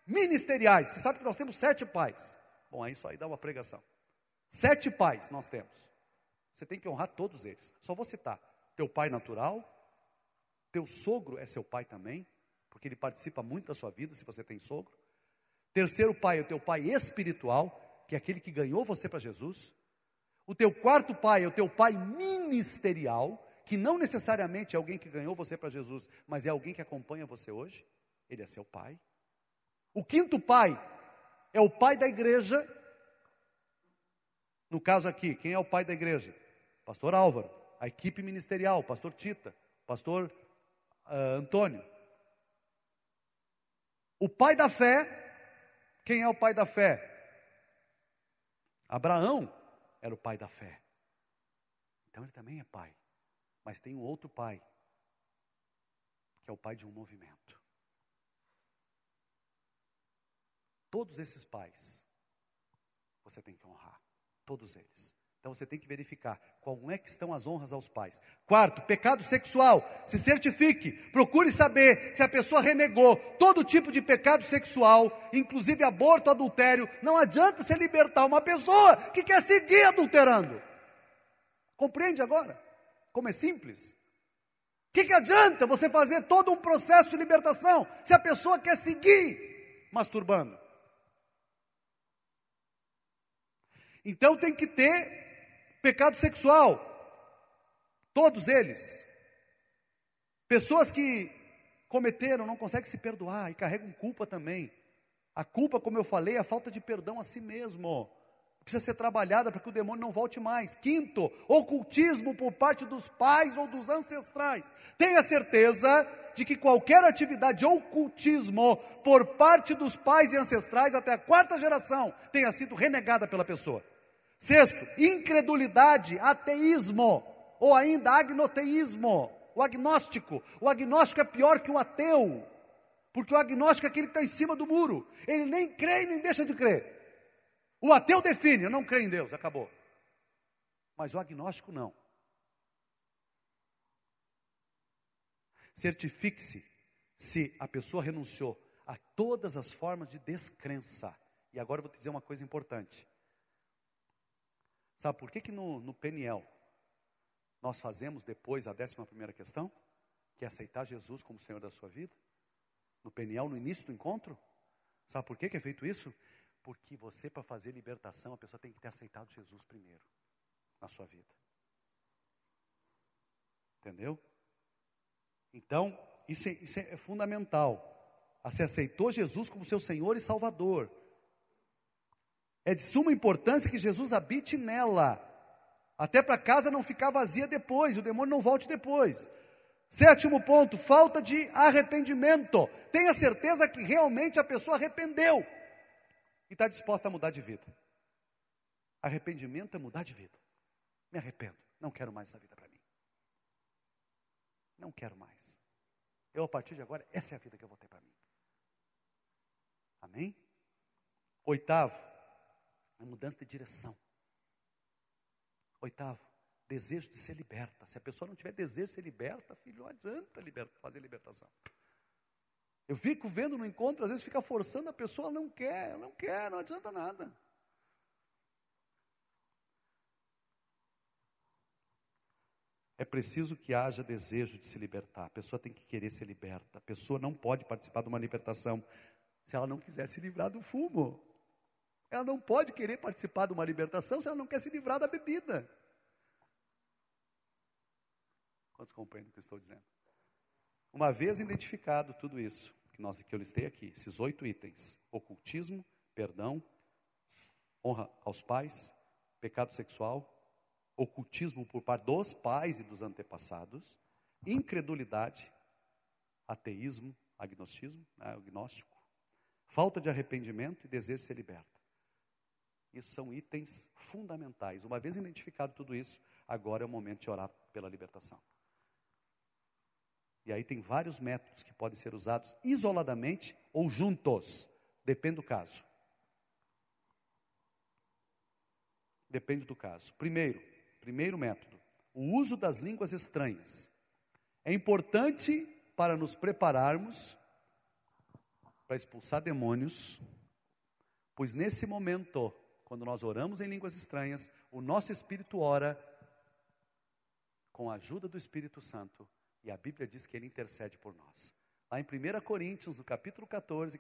S1: ministeriais. Você sabe que nós temos 7 pais. Bom, é isso aí, dá uma pregação. 7 pais nós temos. Você tem que honrar todos eles. Só vou citar: teu pai natural, teu sogro é seu pai também, porque ele participa muito da sua vida, se você tem sogro. Terceiro pai é o teu pai espiritual, que é aquele que ganhou você para Jesus. O teu quarto pai é o teu pai ministerial, que não necessariamente é alguém que ganhou você para Jesus, mas é alguém que acompanha você hoje. Ele é seu pai. O quinto pai é o pai da igreja. No caso aqui, quem é o pai da igreja? Pastor Álvaro, a equipe ministerial, pastor Tita, pastor Antônio. O pai da fé, quem é o pai da fé? Abraão era o pai da fé. Então ele também é pai. Mas tem um outro pai, que é o pai de um movimento. Todos esses pais, você tem que honrar. Todos eles. Então você tem que verificar como é que estão as honras aos pais. Quarto, pecado sexual. Se certifique, procure saber se a pessoa renegou todo tipo de pecado sexual, inclusive aborto, adultério. Não adianta você libertar uma pessoa que quer seguir adulterando. Compreende agora? Como é simples? O que adianta você fazer todo um processo de libertação se a pessoa quer seguir masturbando? Então tem que ter pecado sexual, todos eles. Pessoas que cometeram, não conseguem se perdoar e carregam culpa também. A culpa, como eu falei, é a falta de perdão a si mesmo. Precisa ser trabalhada para que o demônio não volte mais. Quinto, ocultismo por parte dos pais ou dos ancestrais. Tenha certeza de que qualquer atividade de ocultismo por parte dos pais e ancestrais, até a 4ª geração, tenha sido renegada pela pessoa. Sexto, incredulidade, ateísmo, ou ainda agnoteísmo, o agnóstico. O agnóstico é pior que o ateu, porque o agnóstico é aquele que está em cima do muro. Ele nem crê e nem deixa de crer. O ateu define: eu não creio em Deus, acabou. Mas o agnóstico não. Certifique-se se a pessoa renunciou a todas as formas de descrença. E agora eu vou te dizer uma coisa importante. Sabe por que no PNL nós fazemos depois a 11ª questão? Que é aceitar Jesus como Senhor da sua vida? No PNL, no início do encontro? Sabe por que é feito isso? Porque você, para fazer libertação, a pessoa tem que ter aceitado Jesus primeiro na sua vida. Entendeu? Então, isso é fundamental. Você aceitou Jesus como seu Senhor e Salvador. É de suma importância que Jesus habite nela, até para a casa não ficar vazia depois, o demônio não volte depois. Sétimo ponto, falta de arrependimento. Tenha certeza que realmente a pessoa arrependeu e está disposta a mudar de vida. Arrependimento é mudar de vida. Me arrependo, não quero mais essa vida para mim. Não quero mais. Eu, a partir de agora, essa é a vida que eu vou ter para mim. Amém? Oitavo, a mudança de direção. Oitavo, desejo de ser liberta. Se a pessoa não tiver desejo de ser liberta, filho, não adianta fazer libertação. Eu fico vendo no encontro, às vezes fica forçando a pessoa, não quer, não adianta nada. É preciso que haja desejo de se libertar. A pessoa tem que querer ser liberta. A pessoa não pode participar de uma libertação se ela não quiser se livrar do fumo. Ela não pode querer participar de uma libertação se ela não quer se livrar da bebida. Quantos compreendem o que eu estou dizendo? Uma vez identificado tudo isso, que eu listei aqui, esses 8 itens: ocultismo, perdão, honra aos pais, pecado sexual, ocultismo por parte dos pais e dos antepassados, incredulidade, ateísmo, agnóstico, falta de arrependimento e desejo de ser liberto. Isso são itens fundamentais. Uma vez identificado tudo isso, agora é o momento de orar pela libertação. E aí tem vários métodos que podem ser usados isoladamente ou juntos. Depende do caso. Depende do caso. Primeiro método, o uso das línguas estranhas. É importante para nos prepararmos para expulsar demônios, pois nesse momento, quando nós oramos em línguas estranhas, o nosso espírito ora com a ajuda do Espírito Santo, e a Bíblia diz que ele intercede por nós. Lá em 1 Coríntios, no capítulo 14,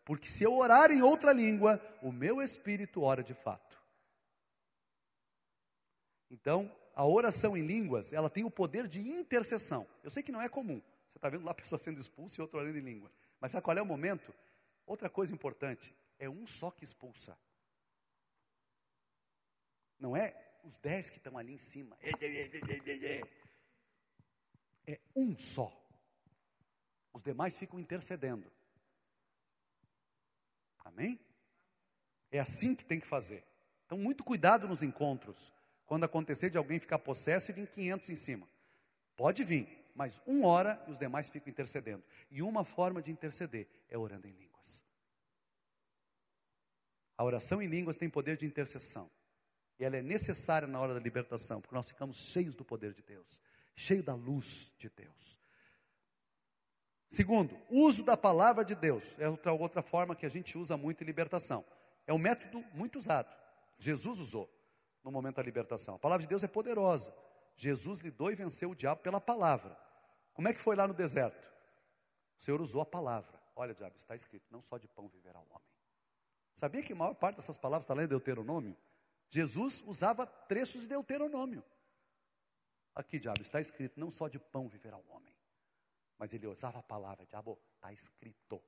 S1: porque se eu orar em outra língua, o meu espírito ora de fato. Então, a oração em línguas, ela tem o poder de intercessão. Eu sei que não é comum. Você está vendo lá a pessoa sendo expulsa e outra orando em língua. Mas sabe qual é o momento? Outra coisa importante, é um só que expulsa. Não é os 10 que estão ali em cima. É um só. Os demais ficam intercedendo. Amém? É assim que tem que fazer. Então, muito cuidado nos encontros. Quando acontecer de alguém ficar possesso e vir 500 em cima. Pode vir, mas um ora e os demais ficam intercedendo. E uma forma de interceder é orando em línguas. A oração em línguas tem poder de intercessão. E ela é necessária na hora da libertação, porque nós ficamos cheios do poder de Deus, cheio da luz de Deus. Segundo, uso da palavra de Deus. É outra forma que a gente usa muito em libertação. É um método muito usado. Jesus usou no momento da libertação. A palavra de Deus é poderosa. Jesus lidou e venceu o diabo pela palavra. Como é que foi lá no deserto? O Senhor usou a palavra. Olha, diabo, está escrito, não só de pão viverá o homem. Sabia que a maior parte dessas palavras está lá em Deuteronômio? Jesus usava trechos de Deuteronômio. Aqui, diabo, está escrito, não só de pão viverá o homem. Mas ele usava a palavra, diabo, está escrito.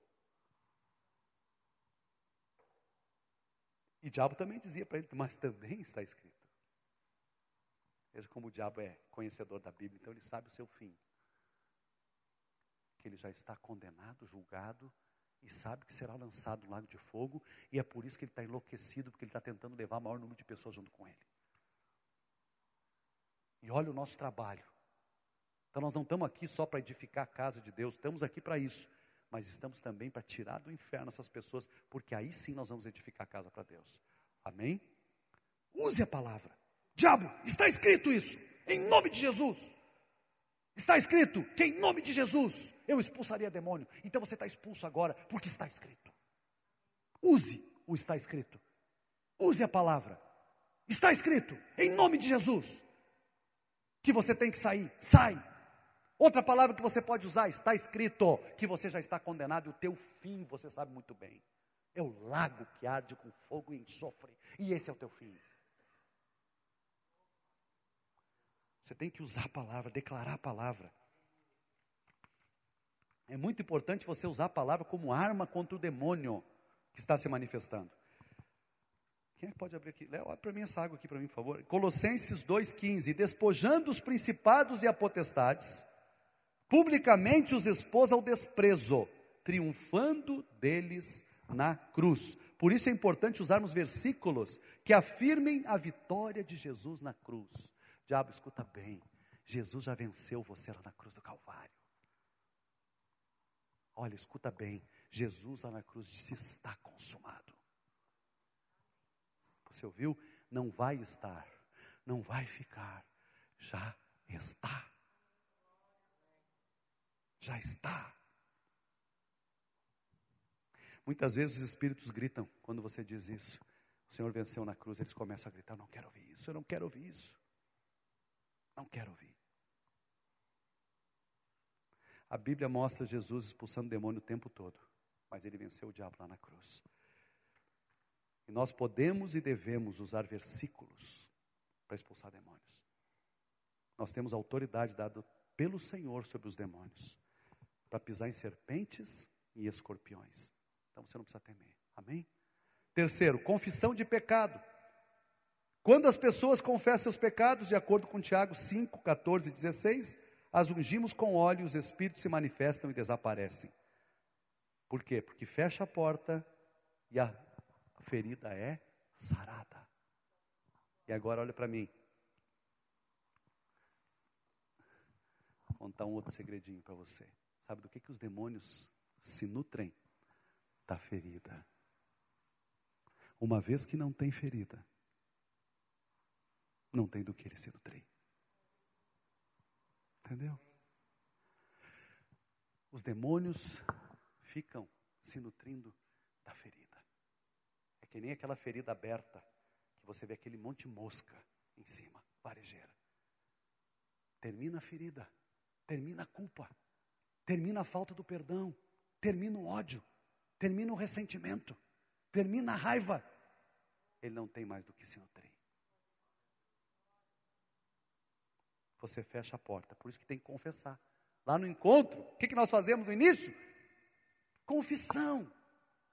S1: E o diabo também dizia para ele, mas também está escrito. Veja como o diabo é conhecedor da Bíblia, então ele sabe o seu fim. Que ele já está condenado, julgado, e sabe que será lançado no lago de fogo, e é por isso que ele está enlouquecido, porque ele está tentando levar o maior número de pessoas junto com ele. E olha o nosso trabalho. Então nós não estamos aqui só para edificar a casa de Deus, estamos aqui para isso, mas estamos também para tirar do inferno essas pessoas, porque aí sim nós vamos edificar a casa para Deus. Amém? Use a palavra. Diabo, está escrito isso, em nome de Jesus. Está escrito que em nome de Jesus eu expulsaria demônio. Então você está expulso agora, porque está escrito. Use o está escrito. Use a palavra. Está escrito, em nome de Jesus, que você tem que sair. Sai. Outra palavra que você pode usar, está escrito que você já está condenado e o teu fim, você sabe muito bem. É o lago que arde com fogo e enxofre. E esse é o teu fim. Você tem que usar a palavra, declarar a palavra. É muito importante você usar a palavra como arma contra o demônio que está se manifestando. Quem é que pode abrir aqui? Léo, abre para mim essa água aqui para mim, por favor. Colossenses 2,15. Despojando os principados e a potestades, publicamente os expôs ao desprezo, triunfando deles na cruz. Por isso é importante usarmos versículos que afirmem a vitória de Jesus na cruz. Diabo, escuta bem, Jesus já venceu você lá na cruz do Calvário. Olha, escuta bem, Jesus lá na cruz disse, está consumado. Você ouviu? Não vai estar, não vai ficar, já está. Já está. Muitas vezes os espíritos gritam quando você diz isso. O Senhor venceu na cruz, eles começam a gritar, não quero ouvir isso, eu não quero ouvir isso. Não quero ouvir. A Bíblia mostra Jesus expulsando demônio o tempo todo, mas ele venceu o diabo lá na cruz. E nós podemos e devemos usar versículos para expulsar demônios. Nós temos autoridade dada pelo Senhor sobre os demônios, para pisar em serpentes e escorpiões. Então você não precisa temer. Amém? Terceiro, confissão de pecado. Quando as pessoas confessam seus pecados, de acordo com Tiago 5, 14 e 16, as ungimos com óleo, os espíritos se manifestam e desaparecem. Por quê? Porque fecha a porta e a ferida é sarada. E agora olha para mim. Vou contar um outro segredinho para você. Sabe do que os demônios se nutrem? Da ferida. Uma vez que não tem ferida, não tem do que ele se nutrir. Entendeu? Os demônios ficam se nutrindo da ferida. É que nem aquela ferida aberta, que você vê aquele monte de mosca em cima, varejeira. Termina a ferida, termina a culpa, termina a falta do perdão, termina o ódio, termina o ressentimento, termina a raiva. Ele não tem mais do que se nutrir. Você fecha a porta, por isso que tem que confessar. Lá no encontro, o que nós fazemos no início? Confissão.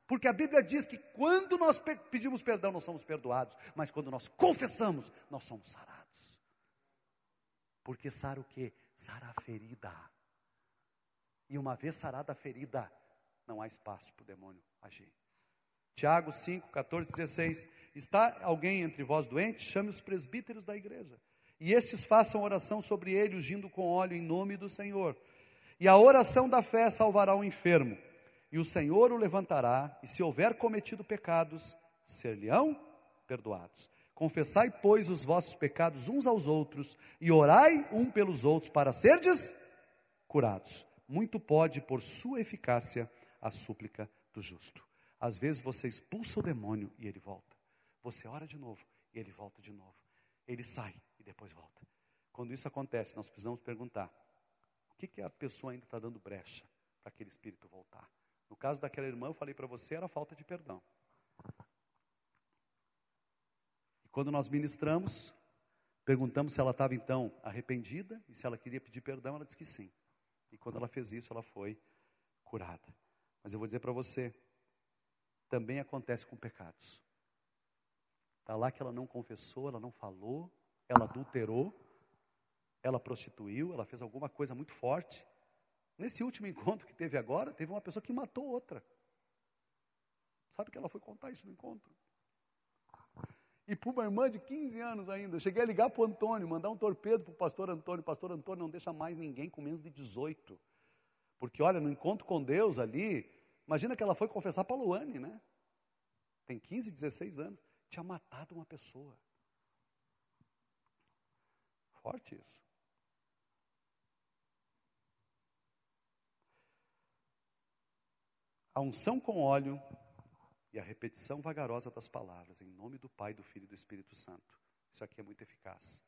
S1: Porque a Bíblia diz que quando nós pedimos perdão, nós somos perdoados. Mas quando nós confessamos, nós somos sarados. Porque sara o quê? Sara a ferida. E uma vez sarada a ferida, não há espaço para o demônio agir. Tiago 5, 14, 16. Está alguém entre vós doente? Chame os presbíteros da igreja. E estes façam oração sobre ele, ungindo com óleo em nome do Senhor. E a oração da fé salvará o enfermo. E o Senhor o levantará, e se houver cometido pecados, ser-lhe-ão perdoados. Confessai, pois, os vossos pecados uns aos outros, e orai um pelos outros, para serdes curados. Muito pode, por sua eficácia, a súplica do justo. Às vezes você expulsa o demônio e ele volta. Você ora de novo e ele volta de novo. Ele sai e depois volta. Quando isso acontece, nós precisamos perguntar: o que a pessoa ainda está dando brecha para aquele espírito voltar? No caso daquela irmã, eu falei para você, era falta de perdão. E quando nós ministramos, perguntamos se ela estava então arrependida, e se ela queria pedir perdão, ela disse que sim. E quando ela fez isso, ela foi curada. Mas eu vou dizer para você, também acontece com pecados. Está lá que ela não confessou, ela não falou, ela adulterou, ela prostituiu, ela fez alguma coisa muito forte. Nesse último encontro que teve agora, teve uma pessoa que matou outra. Sabe que ela foi contar isso no encontro? E para uma irmã de 15 anos ainda, eu cheguei a ligar para o Antônio, mandar um torpedo para o pastor Antônio não deixa mais ninguém com menos de 18. Porque olha, no encontro com Deus ali, imagina que ela foi confessar para a Luane, né? Tem 15, 16 anos, tinha matado uma pessoa. Forte isso. A unção com óleo e a repetição vagarosa das palavras, em nome do Pai, do Filho e do Espírito Santo. Isso aqui é muito eficaz.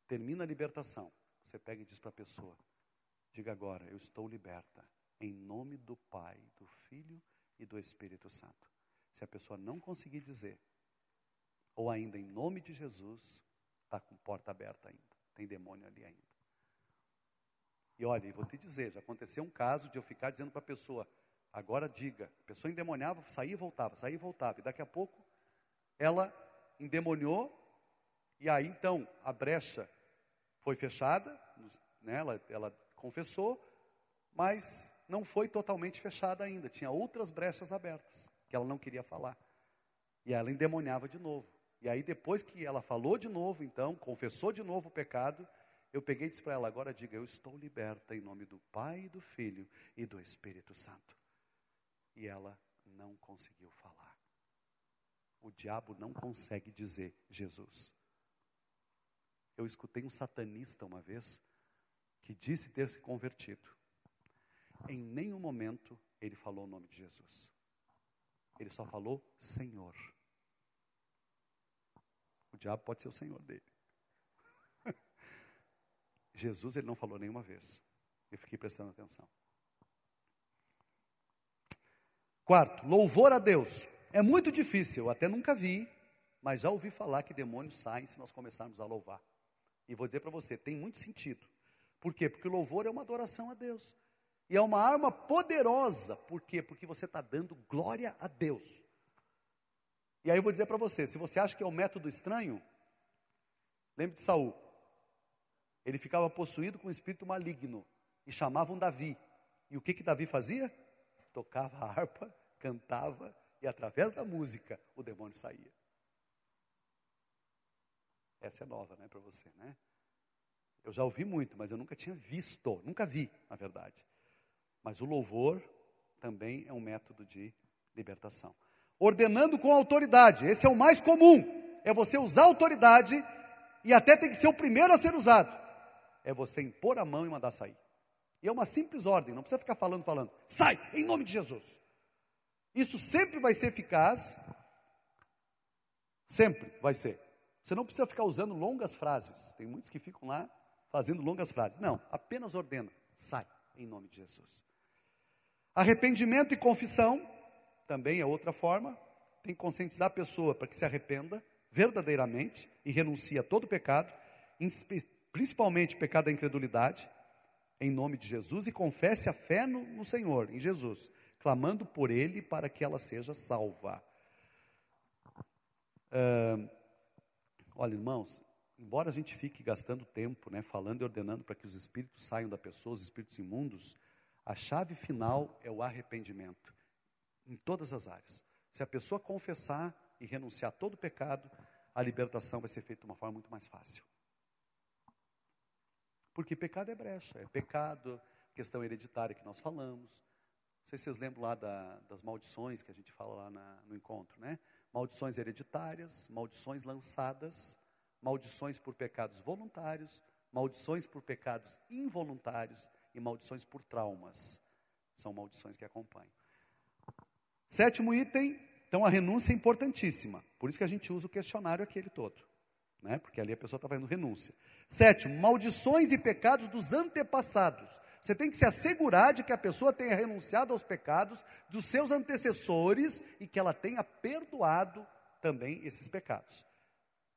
S1: Termina a libertação, você pega e diz para a pessoa, diga agora, eu estou liberta, em nome do Pai, do Filho e do Espírito Santo. Se a pessoa não conseguir dizer, ou ainda em nome de Jesus, está com porta aberta ainda, tem demônio ali ainda. E olha, eu vou te dizer, já aconteceu um caso de eu ficar dizendo para a pessoa, agora diga, a pessoa endemoniava, saía e voltava, e daqui a pouco ela endemoniou, e aí então a brecha foi fechada, né, ela confessou, mas não foi totalmente fechada ainda, tinha outras brechas abertas, que ela não queria falar, e ela endemoniava de novo, e aí depois que ela falou de novo então, confessou de novo o pecado, eu peguei e disse para ela, agora diga, eu estou liberta em nome do Pai, do Filho e do Espírito Santo. E ela não conseguiu falar. O diabo não consegue dizer Jesus. Eu escutei um satanista uma vez, que disse ter se convertido. Em nenhum momento ele falou o nome de Jesus. Ele só falou Senhor. O diabo pode ser o Senhor dele. Jesus ele não falou nenhuma vez. Eu fiquei prestando atenção. Quarto, louvor a Deus. É muito difícil, eu até nunca vi, mas já ouvi falar que demônios saem se nós começarmos a louvar. E vou dizer para você, tem muito sentido. Por quê? Porque o louvor é uma adoração a Deus. E é uma arma poderosa. Por quê? Porque você está dando glória a Deus. E aí eu vou dizer para você, se você acha que é um método estranho, lembre de Saul. Ele ficava possuído com um espírito maligno e chamavam Davi. E o que Davi fazia? Tocava a harpa, cantava e através da música o demônio saía. Essa é nova, né, para você, né? Eu já ouvi muito, mas eu nunca tinha visto, nunca vi, na verdade. Mas o louvor também é um método de libertação. Ordenando com autoridade, esse é o mais comum, é você usar autoridade e até tem que ser o primeiro a ser usado. É você impor a mão e mandar sair. E é uma simples ordem, não precisa ficar falando, sai, em nome de Jesus. Isso sempre vai ser eficaz, sempre vai ser. Você não precisa ficar usando longas frases, tem muitos que ficam lá fazendo longas frases. Não, apenas ordena, sai, em nome de Jesus. Arrependimento e confissão, também é outra forma, tem que conscientizar a pessoa para que se arrependa verdadeiramente e renuncie a todo pecado, principalmente pecado da incredulidade, em nome de Jesus, e confesse a fé no Senhor, em Jesus, clamando por Ele para que ela seja salva. Olha, irmãos, embora a gente fique gastando tempo, né, falando e ordenando para que os espíritos saiam da pessoa, os espíritos imundos, a chave final é o arrependimento, em todas as áreas. Se a pessoa confessar e renunciar a todo pecado, a libertação vai ser feita de uma forma muito mais fácil. Porque pecado é brecha, é pecado, questão hereditária que nós falamos. Não sei se vocês lembram lá das maldições que a gente fala lá no encontro, né? Maldições hereditárias, maldições lançadas, maldições por pecados voluntários, maldições por pecados involuntários e maldições por traumas. São maldições que acompanham. 7º item, então a renúncia é importantíssima. Por isso que a gente usa o questionário aquele todo, né? Porque ali a pessoa está fazendo renúncia. 7º, maldições e pecados dos antepassados. Você tem que se assegurar de que a pessoa tenha renunciado aos pecados dos seus antecessores e que ela tenha perdoado também esses pecados.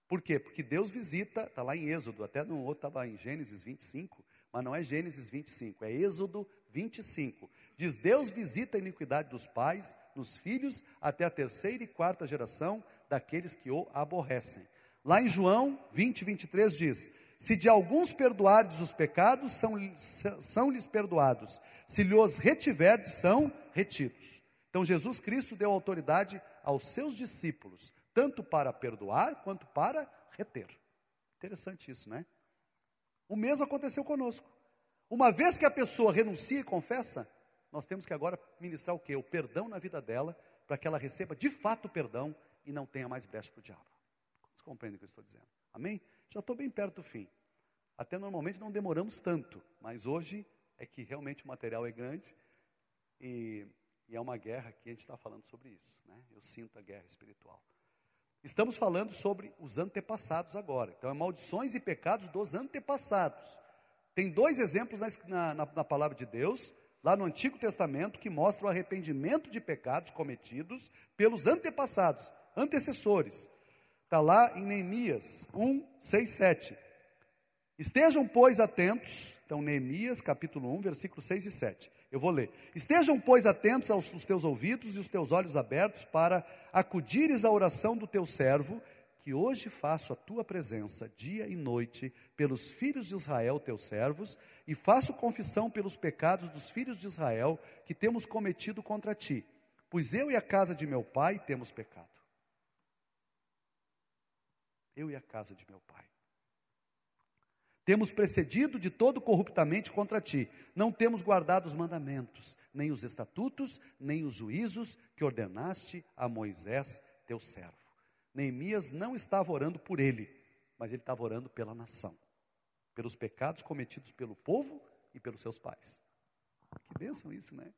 S1: Por quê? Porque Deus visita, está lá em Êxodo, até no outro estava em Gênesis 25, mas não é Gênesis 25, é Êxodo 25. Diz, Deus visita a iniquidade dos pais, nos filhos, até a 3ª e 4ª geração daqueles que o aborrecem. Lá em João 20, 23 diz, se de alguns perdoardes os pecados, são-lhes perdoados. Se lhes retiverdes, são retidos. Então Jesus Cristo deu autoridade aos seus discípulos, tanto para perdoar, quanto para reter. Interessante isso, né? O mesmo aconteceu conosco. Uma vez que a pessoa renuncia e confessa, nós temos que agora ministrar o quê? O perdão na vida dela, para que ela receba de fato o perdão e não tenha mais brecha para o diabo. Vocês compreendem o que eu estou dizendo? Amém? Já estou bem perto do fim. Até normalmente não demoramos tanto, mas hoje é que realmente o material é grande e é uma guerra que a gente está falando sobre isso, né? Eu sinto a guerra espiritual. Estamos falando sobre os antepassados agora. Então é maldições e pecados dos antepassados. Tem 2 exemplos na palavra de Deus, lá no Antigo Testamento, que mostram o arrependimento de pecados cometidos pelos antepassados, antecessores. Está lá em Neemias 1, 6, 7. Estejam, pois, atentos, então Neemias capítulo 1, versículos 6 e 7. Eu vou ler. Estejam, pois, atentos aos teus ouvidos e os teus olhos abertos para acudires à oração do teu servo, que hoje faço a tua presença dia e noite pelos filhos de Israel, teus servos, e faço confissão pelos pecados dos filhos de Israel que temos cometido contra ti, pois eu e a casa de meu pai temos pecado. Eu e a casa de meu pai. Temos procedido de todo corruptamente contra ti. Não temos guardado os mandamentos, nem os estatutos, nem os juízos que ordenaste a Moisés, teu servo. Neemias não estava orando por ele, mas ele estava orando pela nação, pelos pecados cometidos pelo povo e pelos seus pais. Que bênção isso, né?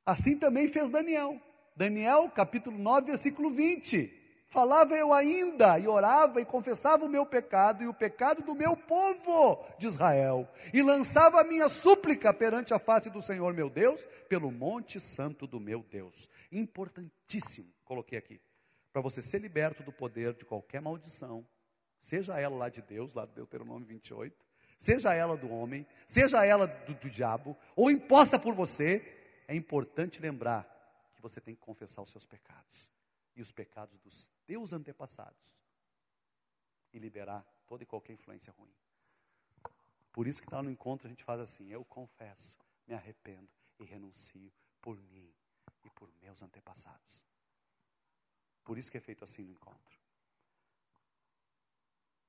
S1: Assim também fez Daniel. Daniel, capítulo 9, versículo 20. Falava eu ainda, e orava e confessava o meu pecado e o pecado do meu povo de Israel, e lançava a minha súplica perante a face do Senhor meu Deus, pelo monte santo do meu Deus. Importantíssimo, coloquei aqui, para você ser liberto do poder de qualquer maldição, seja ela lá de Deus, lá do Deuteronômio 28, seja ela do homem, seja ela do diabo, ou imposta por você, é importante lembrar que você tem que confessar os seus pecados e os pecados dos teus antepassados e liberar toda e qualquer influência ruim. Por isso que lá no encontro a gente faz assim: eu confesso, me arrependo e renuncio por mim e por meus antepassados. Por isso que é feito assim no encontro.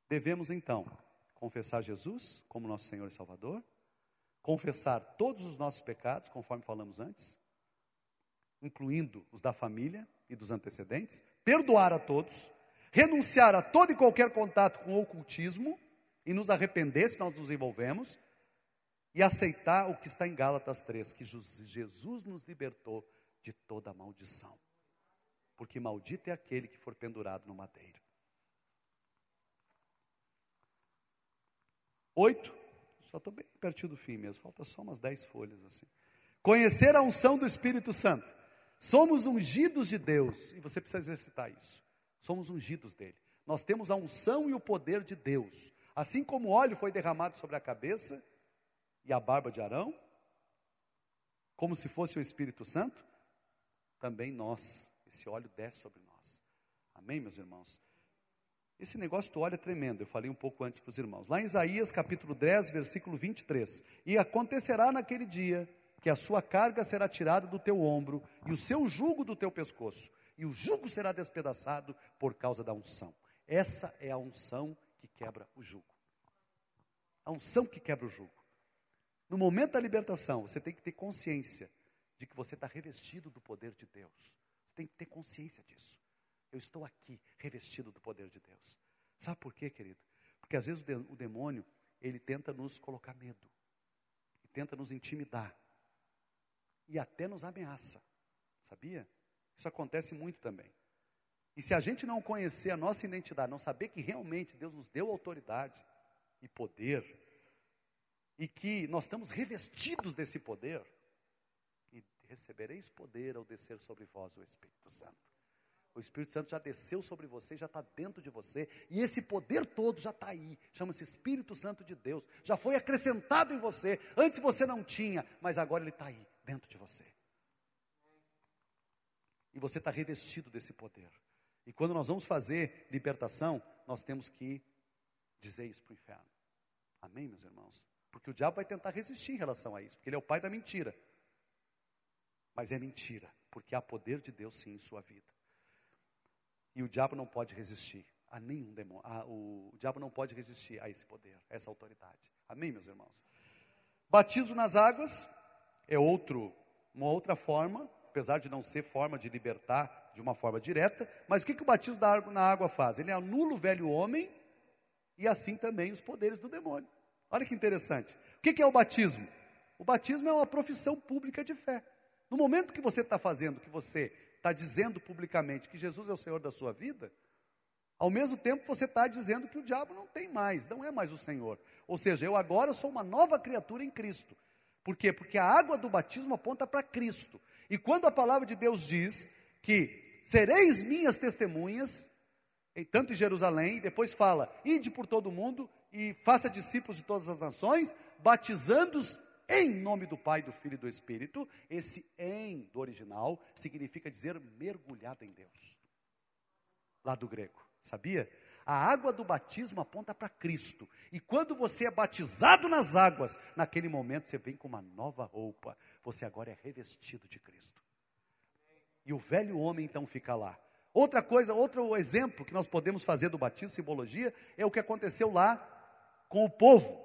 S1: Devemos então confessar Jesus como nosso Senhor e Salvador, confessar todos os nossos pecados, conforme falamos antes, incluindo os da família e dos antecedentes, perdoar a todos, renunciar a todo e qualquer contato com o ocultismo e nos arrepender se nós nos envolvemos, e aceitar o que está em Gálatas 3, que Jesus nos libertou de toda maldição. Porque maldito é aquele que for pendurado no madeiro. 8, só estou bem pertinho do fim mesmo, falta só umas 10 folhas assim. Conhecer a unção do Espírito Santo. Somos ungidos de Deus, e você precisa exercitar isso. Somos ungidos dele. Nós temos a unção e o poder de Deus. Assim como o óleo foi derramado sobre a cabeça e a barba de Arão, como se fosse o Espírito Santo, também nós, esse óleo desce sobre nós. Amém, meus irmãos? Esse negócio do óleo é tremendo, eu falei um pouco antes para os irmãos. Lá em Isaías capítulo 10, versículo 23. E acontecerá naquele dia que a sua carga será tirada do teu ombro e o seu jugo do teu pescoço. E o jugo será despedaçado por causa da unção. Essa é a unção que quebra o jugo. A unção que quebra o jugo. No momento da libertação, você tem que ter consciência de que você está revestido do poder de Deus. Você tem que ter consciência disso. Eu estou aqui, revestido do poder de Deus. Sabe por quê, querido? Porque às vezes o demônio, ele tenta nos colocar medo. E tenta nos intimidar. E até nos ameaça. Sabia? Isso acontece muito também. E se a gente não conhecer a nossa identidade, não saber que realmente Deus nos deu autoridade e poder, e que nós estamos revestidos desse poder, e recebereis poder ao descer sobre vós o Espírito Santo. O Espírito Santo já desceu sobre você, já está dentro de você, e esse poder todo já está aí, chama-se Espírito Santo de Deus, já foi acrescentado em você, antes você não tinha, mas agora ele está aí, dentro de você. E você está revestido desse poder. E quando nós vamos fazer libertação, nós temos que dizer isso para o inferno. Amém, meus irmãos? Porque o diabo vai tentar resistir em relação a isso, porque ele é o pai da mentira. Mas é mentira, porque há poder de Deus sim em sua vida. E o diabo não pode resistir a nenhum demônio. O diabo não pode resistir a esse poder, a essa autoridade. Amém, meus irmãos? Batismo nas águas é uma outra forma, apesar de não ser forma de libertar de uma forma direta, mas o que o batismo na água faz? Ele anula o velho homem e assim também os poderes do demônio. Olha que interessante. O que é o batismo? O batismo é uma profissão pública de fé. No momento que você está fazendo, que você está dizendo publicamente que Jesus é o Senhor da sua vida, ao mesmo tempo você está dizendo que o diabo não tem mais, não é mais o Senhor. Ou seja, eu agora sou uma nova criatura em Cristo. Por quê? Porque a água do batismo aponta para Cristo. E quando a palavra de Deus diz que sereis minhas testemunhas, tanto em Jerusalém, e depois fala, ide por todo o mundo e faça discípulos de todas as nações, batizando-os em nome do Pai, do Filho e do Espírito. Esse em do original significa dizer mergulhado em Deus. Lá do grego, sabia? A água do batismo aponta para Cristo. E quando você é batizado nas águas, naquele momento você vem com uma nova roupa. Você agora é revestido de Cristo. E o velho homem então fica lá. Outra coisa, outro exemplo que nós podemos fazer do batismo, simbologia, é o que aconteceu lá com o povo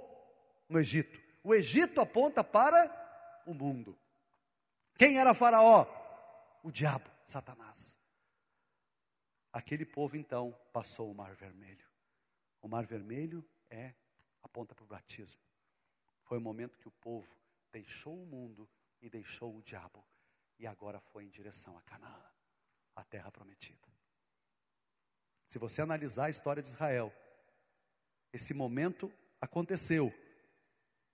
S1: no Egito. O Egito aponta para o mundo. Quem era Faraó? O diabo, Satanás. Aquele povo então passou o Mar Vermelho. O Mar Vermelho aponta para o batismo. Foi o momento que o povo deixou o mundo e deixou o diabo. E agora foi em direção a Canaã, a terra prometida. Se você analisar a história de Israel, esse momento aconteceu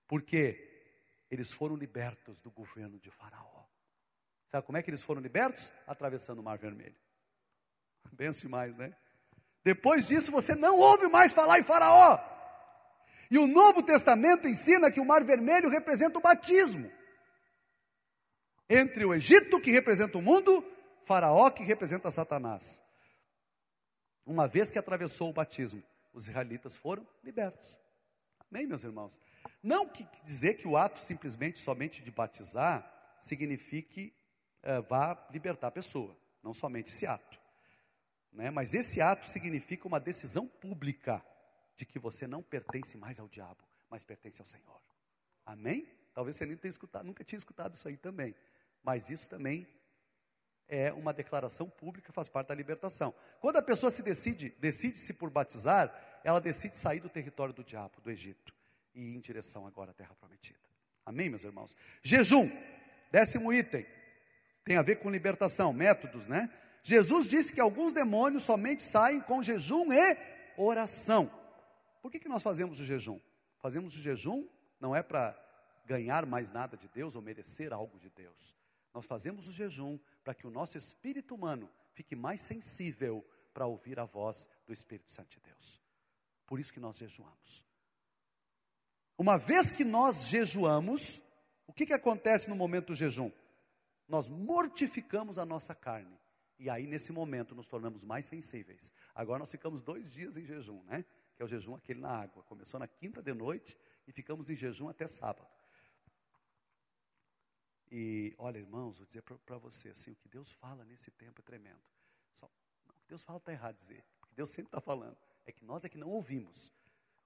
S1: porque eles foram libertos do governo de Faraó. Sabe como é que eles foram libertos? Atravessando o Mar Vermelho. Benção demais, né? Depois disso você não ouve mais falar em Faraó. E o Novo Testamento ensina que o Mar Vermelho representa o batismo. Entre o Egito, que representa o mundo, Faraó, que representa Satanás. Uma vez que atravessou o batismo, os israelitas foram libertos. Amém, meus irmãos? Não que dizer que o ato simplesmente, somente de batizar, signifique vá libertar a pessoa. Não somente esse ato. Né? Mas esse ato significa uma decisão pública de que você não pertence mais ao diabo, mas pertence ao Senhor. Amém? Talvez você nunca tinha escutado isso aí também. Mas isso também é uma declaração pública, faz parte da libertação. Quando a pessoa decide-se por batizar, ela decide sair do território do diabo, do Egito, e ir em direção agora à terra prometida. Amém, meus irmãos? Jejum, 10º item, tem a ver com libertação, métodos, né? Jesus disse que alguns demônios somente saem com jejum e oração. Por que nós fazemos o jejum? Fazemos o jejum não é para ganhar mais nada de Deus ou merecer algo de Deus. Nós fazemos o jejum para que o nosso espírito humano fique mais sensível para ouvir a voz do Espírito Santo de Deus. Por isso que nós jejuamos. Uma vez que nós jejuamos, o que acontece no momento do jejum? Nós mortificamos a nossa carne. E aí, nesse momento, nos tornamos mais sensíveis. Agora nós ficamos 2 dias em jejum, né? Que é o jejum aquele na água. Começou na quinta de noite e ficamos em jejum até sábado. E, olha, irmãos, vou dizer para você, assim, o que Deus fala nesse tempo é tremendo. O que Deus fala está errado dizer, porque Deus sempre está falando. É que nós não ouvimos.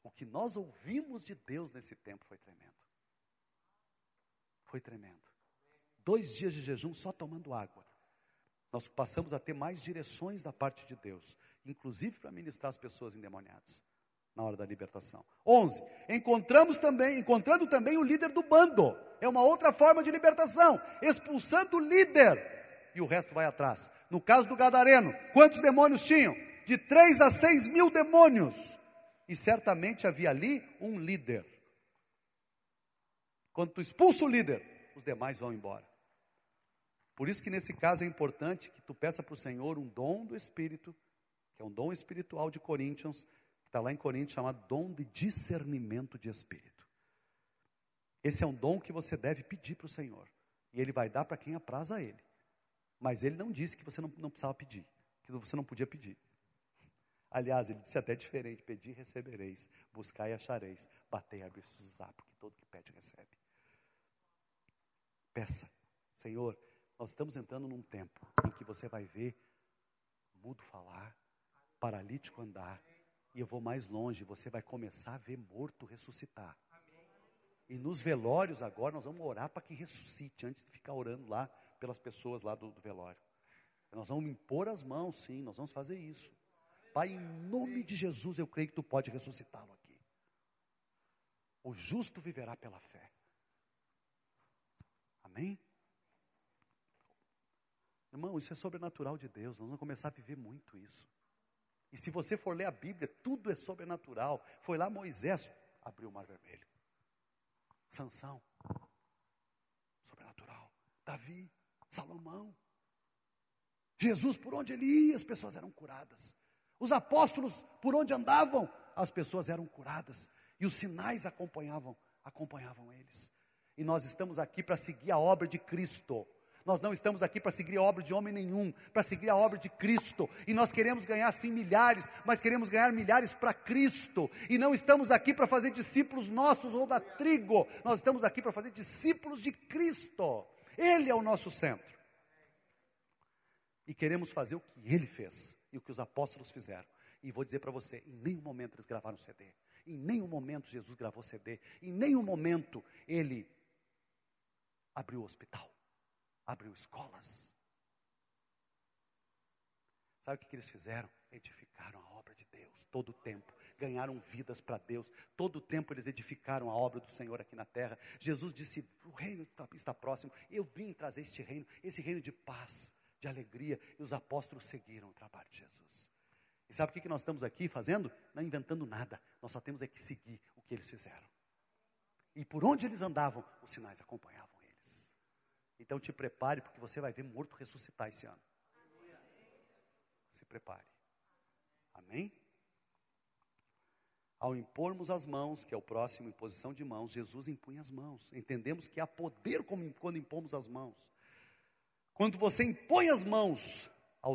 S1: O que nós ouvimos de Deus nesse tempo foi tremendo. Foi tremendo. 2 dias de jejum só tomando água. Nós passamos a ter mais direções da parte de Deus, inclusive para ministrar as pessoas endemoniadas, na hora da libertação. 11, encontrando também o líder do bando, é uma outra forma de libertação, expulsando o líder, e o resto vai atrás. No caso do gadareno, quantos demônios tinham? De 3 a 6 mil demônios, e certamente havia ali um líder. Quando tu expulsa o líder, os demais vão embora. Por isso que nesse caso é importante que tu peça para o Senhor um dom do Espírito, que é um dom espiritual de Coríntios, que está lá em Coríntios, chamado dom de discernimento de Espírito. Esse é um dom que você deve pedir para o Senhor, e Ele vai dar para quem apraz a Ele. Mas Ele não disse que você não precisava pedir, que você não podia pedir. Aliás, Ele disse até diferente: pedi e recebereis, buscai e achareis, batei e abrir-se-vos-á, porque todo que pede recebe. Peça, Senhor. Nós estamos entrando num tempo em que você vai ver mudo falar, paralítico andar, e eu vou mais longe, você vai começar a ver morto ressuscitar. E nos velórios agora nós vamos orar para que ressuscite, antes de ficar orando lá pelas pessoas lá do velório. Nós vamos impor as mãos, sim, nós vamos fazer isso. Pai, em nome de Jesus, eu creio que tu pode ressuscitá-lo aqui. O justo viverá pela fé. Amém? Irmão, isso é sobrenatural de Deus, nós vamos começar a viver muito isso. E se você for ler a Bíblia, tudo é sobrenatural. Foi lá Moisés, abriu o mar vermelho. Sansão, sobrenatural. Davi, Salomão. Jesus, por onde ele ia, as pessoas eram curadas. Os apóstolos, por onde andavam, as pessoas eram curadas. E os sinais acompanhavam eles. E nós estamos aqui para seguir a obra de Cristo. Nós não estamos aqui para seguir a obra de homem nenhum, para seguir a obra de Cristo. E nós queremos ganhar sim milhares, mas queremos ganhar milhares para Cristo. E não estamos aqui para fazer discípulos nossos ou da trigo. Nós estamos aqui para fazer discípulos de Cristo. Ele é o nosso centro. E queremos fazer o que Ele fez e o que os apóstolos fizeram. E vou dizer para você, em nenhum momento eles gravaram CD. Em nenhum momento Jesus gravou CD. Em nenhum momento Ele abriu hospital. Abriu escolas. Sabe o que eles fizeram? Edificaram a obra de Deus, todo o tempo. Ganharam vidas para Deus. Todo o tempo eles edificaram a obra do Senhor aqui na terra. Jesus disse, o reino está próximo. Eu vim trazer esse reino de paz, de alegria. E os apóstolos seguiram o trabalho de Jesus. E sabe o que nós estamos aqui fazendo? Não inventando nada. Nós só temos é que seguir o que eles fizeram. E por onde eles andavam, os sinais acompanhavam. Então te prepare, porque você vai ver morto ressuscitar esse ano. Se prepare. Amém? Ao impormos as mãos, que é o próximo, imposição de mãos, Jesus impunha as mãos. Entendemos que há poder quando impomos as mãos. Quando você impõe as mãos, na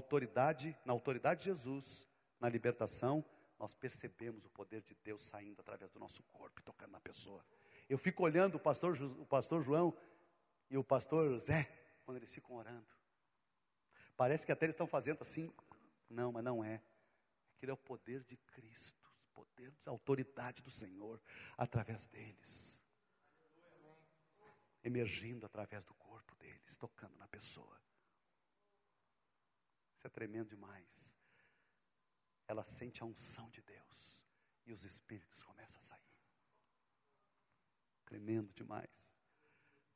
S1: autoridade de Jesus, na libertação, nós percebemos o poder de Deus saindo através do nosso corpo e tocando na pessoa. Eu fico olhando o pastor João e o pastor Zé, quando eles ficam orando. Parece que até eles estão fazendo assim. Não, mas não é. Aquilo é o poder de Cristo, o poder da autoridade do Senhor através deles. Emergindo através do corpo deles, tocando na pessoa. Isso é tremendo demais. Ela sente a unção de Deus e os espíritos começam a sair. Tremendo demais.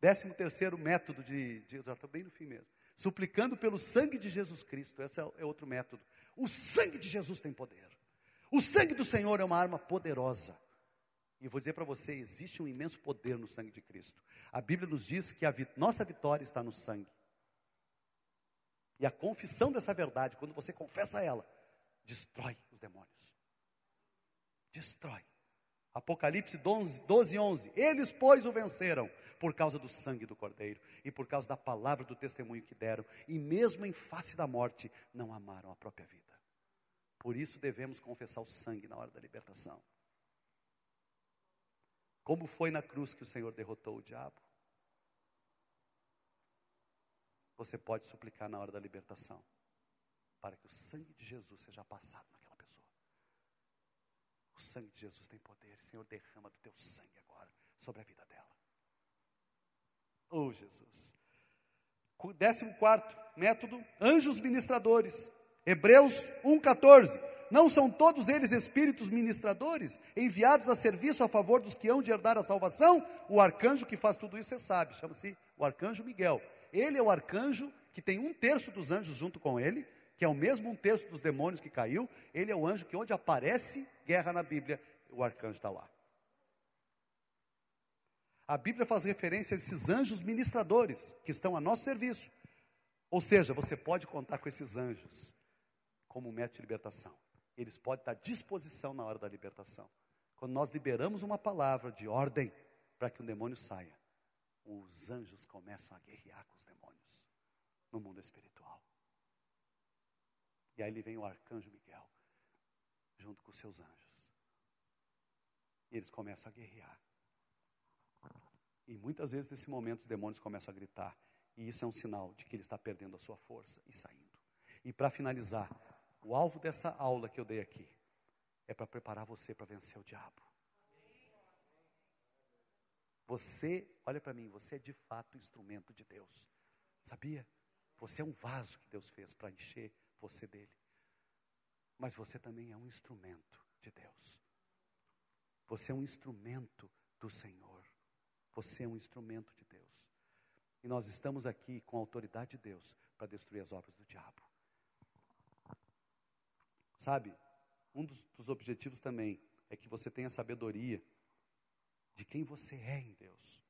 S1: 13º método já estou bem no fim mesmo. Suplicando pelo sangue de Jesus Cristo. Esse é outro método. O sangue de Jesus tem poder. O sangue do Senhor é uma arma poderosa. E eu vou dizer para você, existe um imenso poder no sangue de Cristo. A Bíblia nos diz que nossa vitória está no sangue. E a confissão dessa verdade, quando você confessa ela, destrói os demônios. Destrói. Apocalipse 12:11. Eles, pois, o venceram por causa do sangue do Cordeiro e por causa da palavra do testemunho que deram. E mesmo em face da morte, não amaram a própria vida. Por isso devemos confessar o sangue na hora da libertação. Como foi na cruz que o Senhor derrotou o diabo? Você pode suplicar na hora da libertação, para que o sangue de Jesus seja passado naquela pessoa. O sangue de Jesus tem poder. Senhor, derrama do teu sangue agora sobre a vida dela. Oh, Jesus. 14º método, anjos ministradores. Hebreus 1:14. Não são todos eles espíritos ministradores, enviados a serviço a favor dos que hão de herdar a salvação? O arcanjo que faz tudo isso, você sabe, chama-se o arcanjo Miguel. Ele é o arcanjo que tem 1/3 dos anjos junto com ele, que é o mesmo 1/3 dos demônios que caiu. Ele é o anjo que onde aparece guerra na Bíblia, o arcanjo está lá. A Bíblia faz referência a esses anjos ministradores, que estão a nosso serviço. Ou seja, você pode contar com esses anjos como método de libertação. Eles podem estar à disposição na hora da libertação. Quando nós liberamos uma palavra de ordem para que um demônio saia, os anjos começam a guerrear com os demônios no mundo espiritual. E aí vem o arcanjo Miguel, junto com os seus anjos. E eles começam a guerrear. E muitas vezes nesse momento os demônios começam a gritar. E isso é um sinal de que ele está perdendo a sua força e saindo. E para finalizar, o alvo dessa aula que eu dei aqui é para preparar você para vencer o diabo. Você, olha para mim, você é de fato instrumento de Deus. Sabia? Você é um vaso que Deus fez para encher você dele. Mas você também é um instrumento de Deus. Você é um instrumento do Senhor. Você é um instrumento de Deus. E nós estamos aqui com a autoridade de Deus para destruir as obras do diabo. Sabe, um dos objetivos também é que você tenha sabedoria de quem você é em Deus.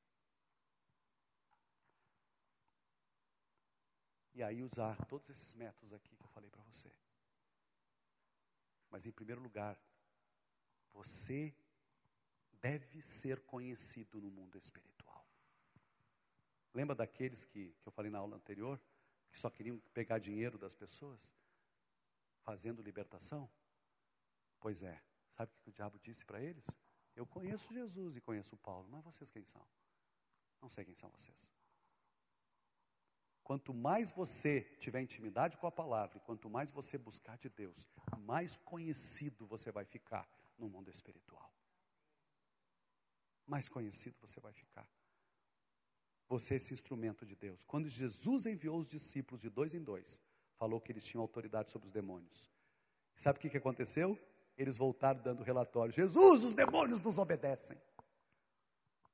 S1: E aí usar todos esses métodos aqui que eu falei para você. Mas em primeiro lugar, você deve ser conhecido no mundo espiritual. Lembra daqueles que eu falei na aula anterior, que só queriam pegar dinheiro das pessoas, fazendo libertação? Pois é, sabe o que o diabo disse para eles? Eu conheço Jesus e conheço o Paulo, mas vocês quem são? Não sei quem são vocês. Quanto mais você tiver intimidade com a palavra, e quanto mais você buscar de Deus, mais conhecido você vai ficar no mundo espiritual. Mais conhecido você vai ficar. Você é esse instrumento de Deus. Quando Jesus enviou os discípulos de 2 em 2, falou que eles tinham autoridade sobre os demônios. Sabe o que aconteceu? Eles voltaram dando relatório. Jesus, os demônios nos obedecem.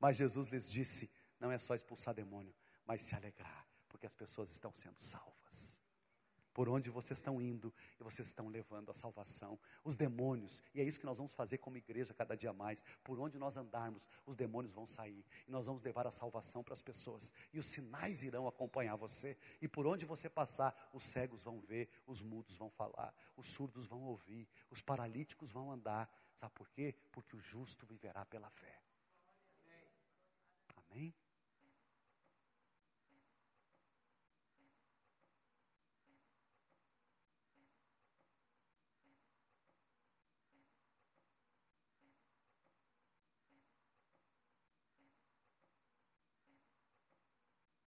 S1: Mas Jesus lhes disse, não é só expulsar demônio, mas se alegrar, porque as pessoas estão sendo salvas. Por onde vocês estão indo, e vocês estão levando a salvação, os demônios, e é isso que nós vamos fazer como igreja cada dia mais. Por onde nós andarmos, os demônios vão sair, e nós vamos levar a salvação para as pessoas, e os sinais irão acompanhar você, e por onde você passar, os cegos vão ver, os mudos vão falar, os surdos vão ouvir, os paralíticos vão andar. Sabe por quê? Porque o justo viverá pela fé. Amém?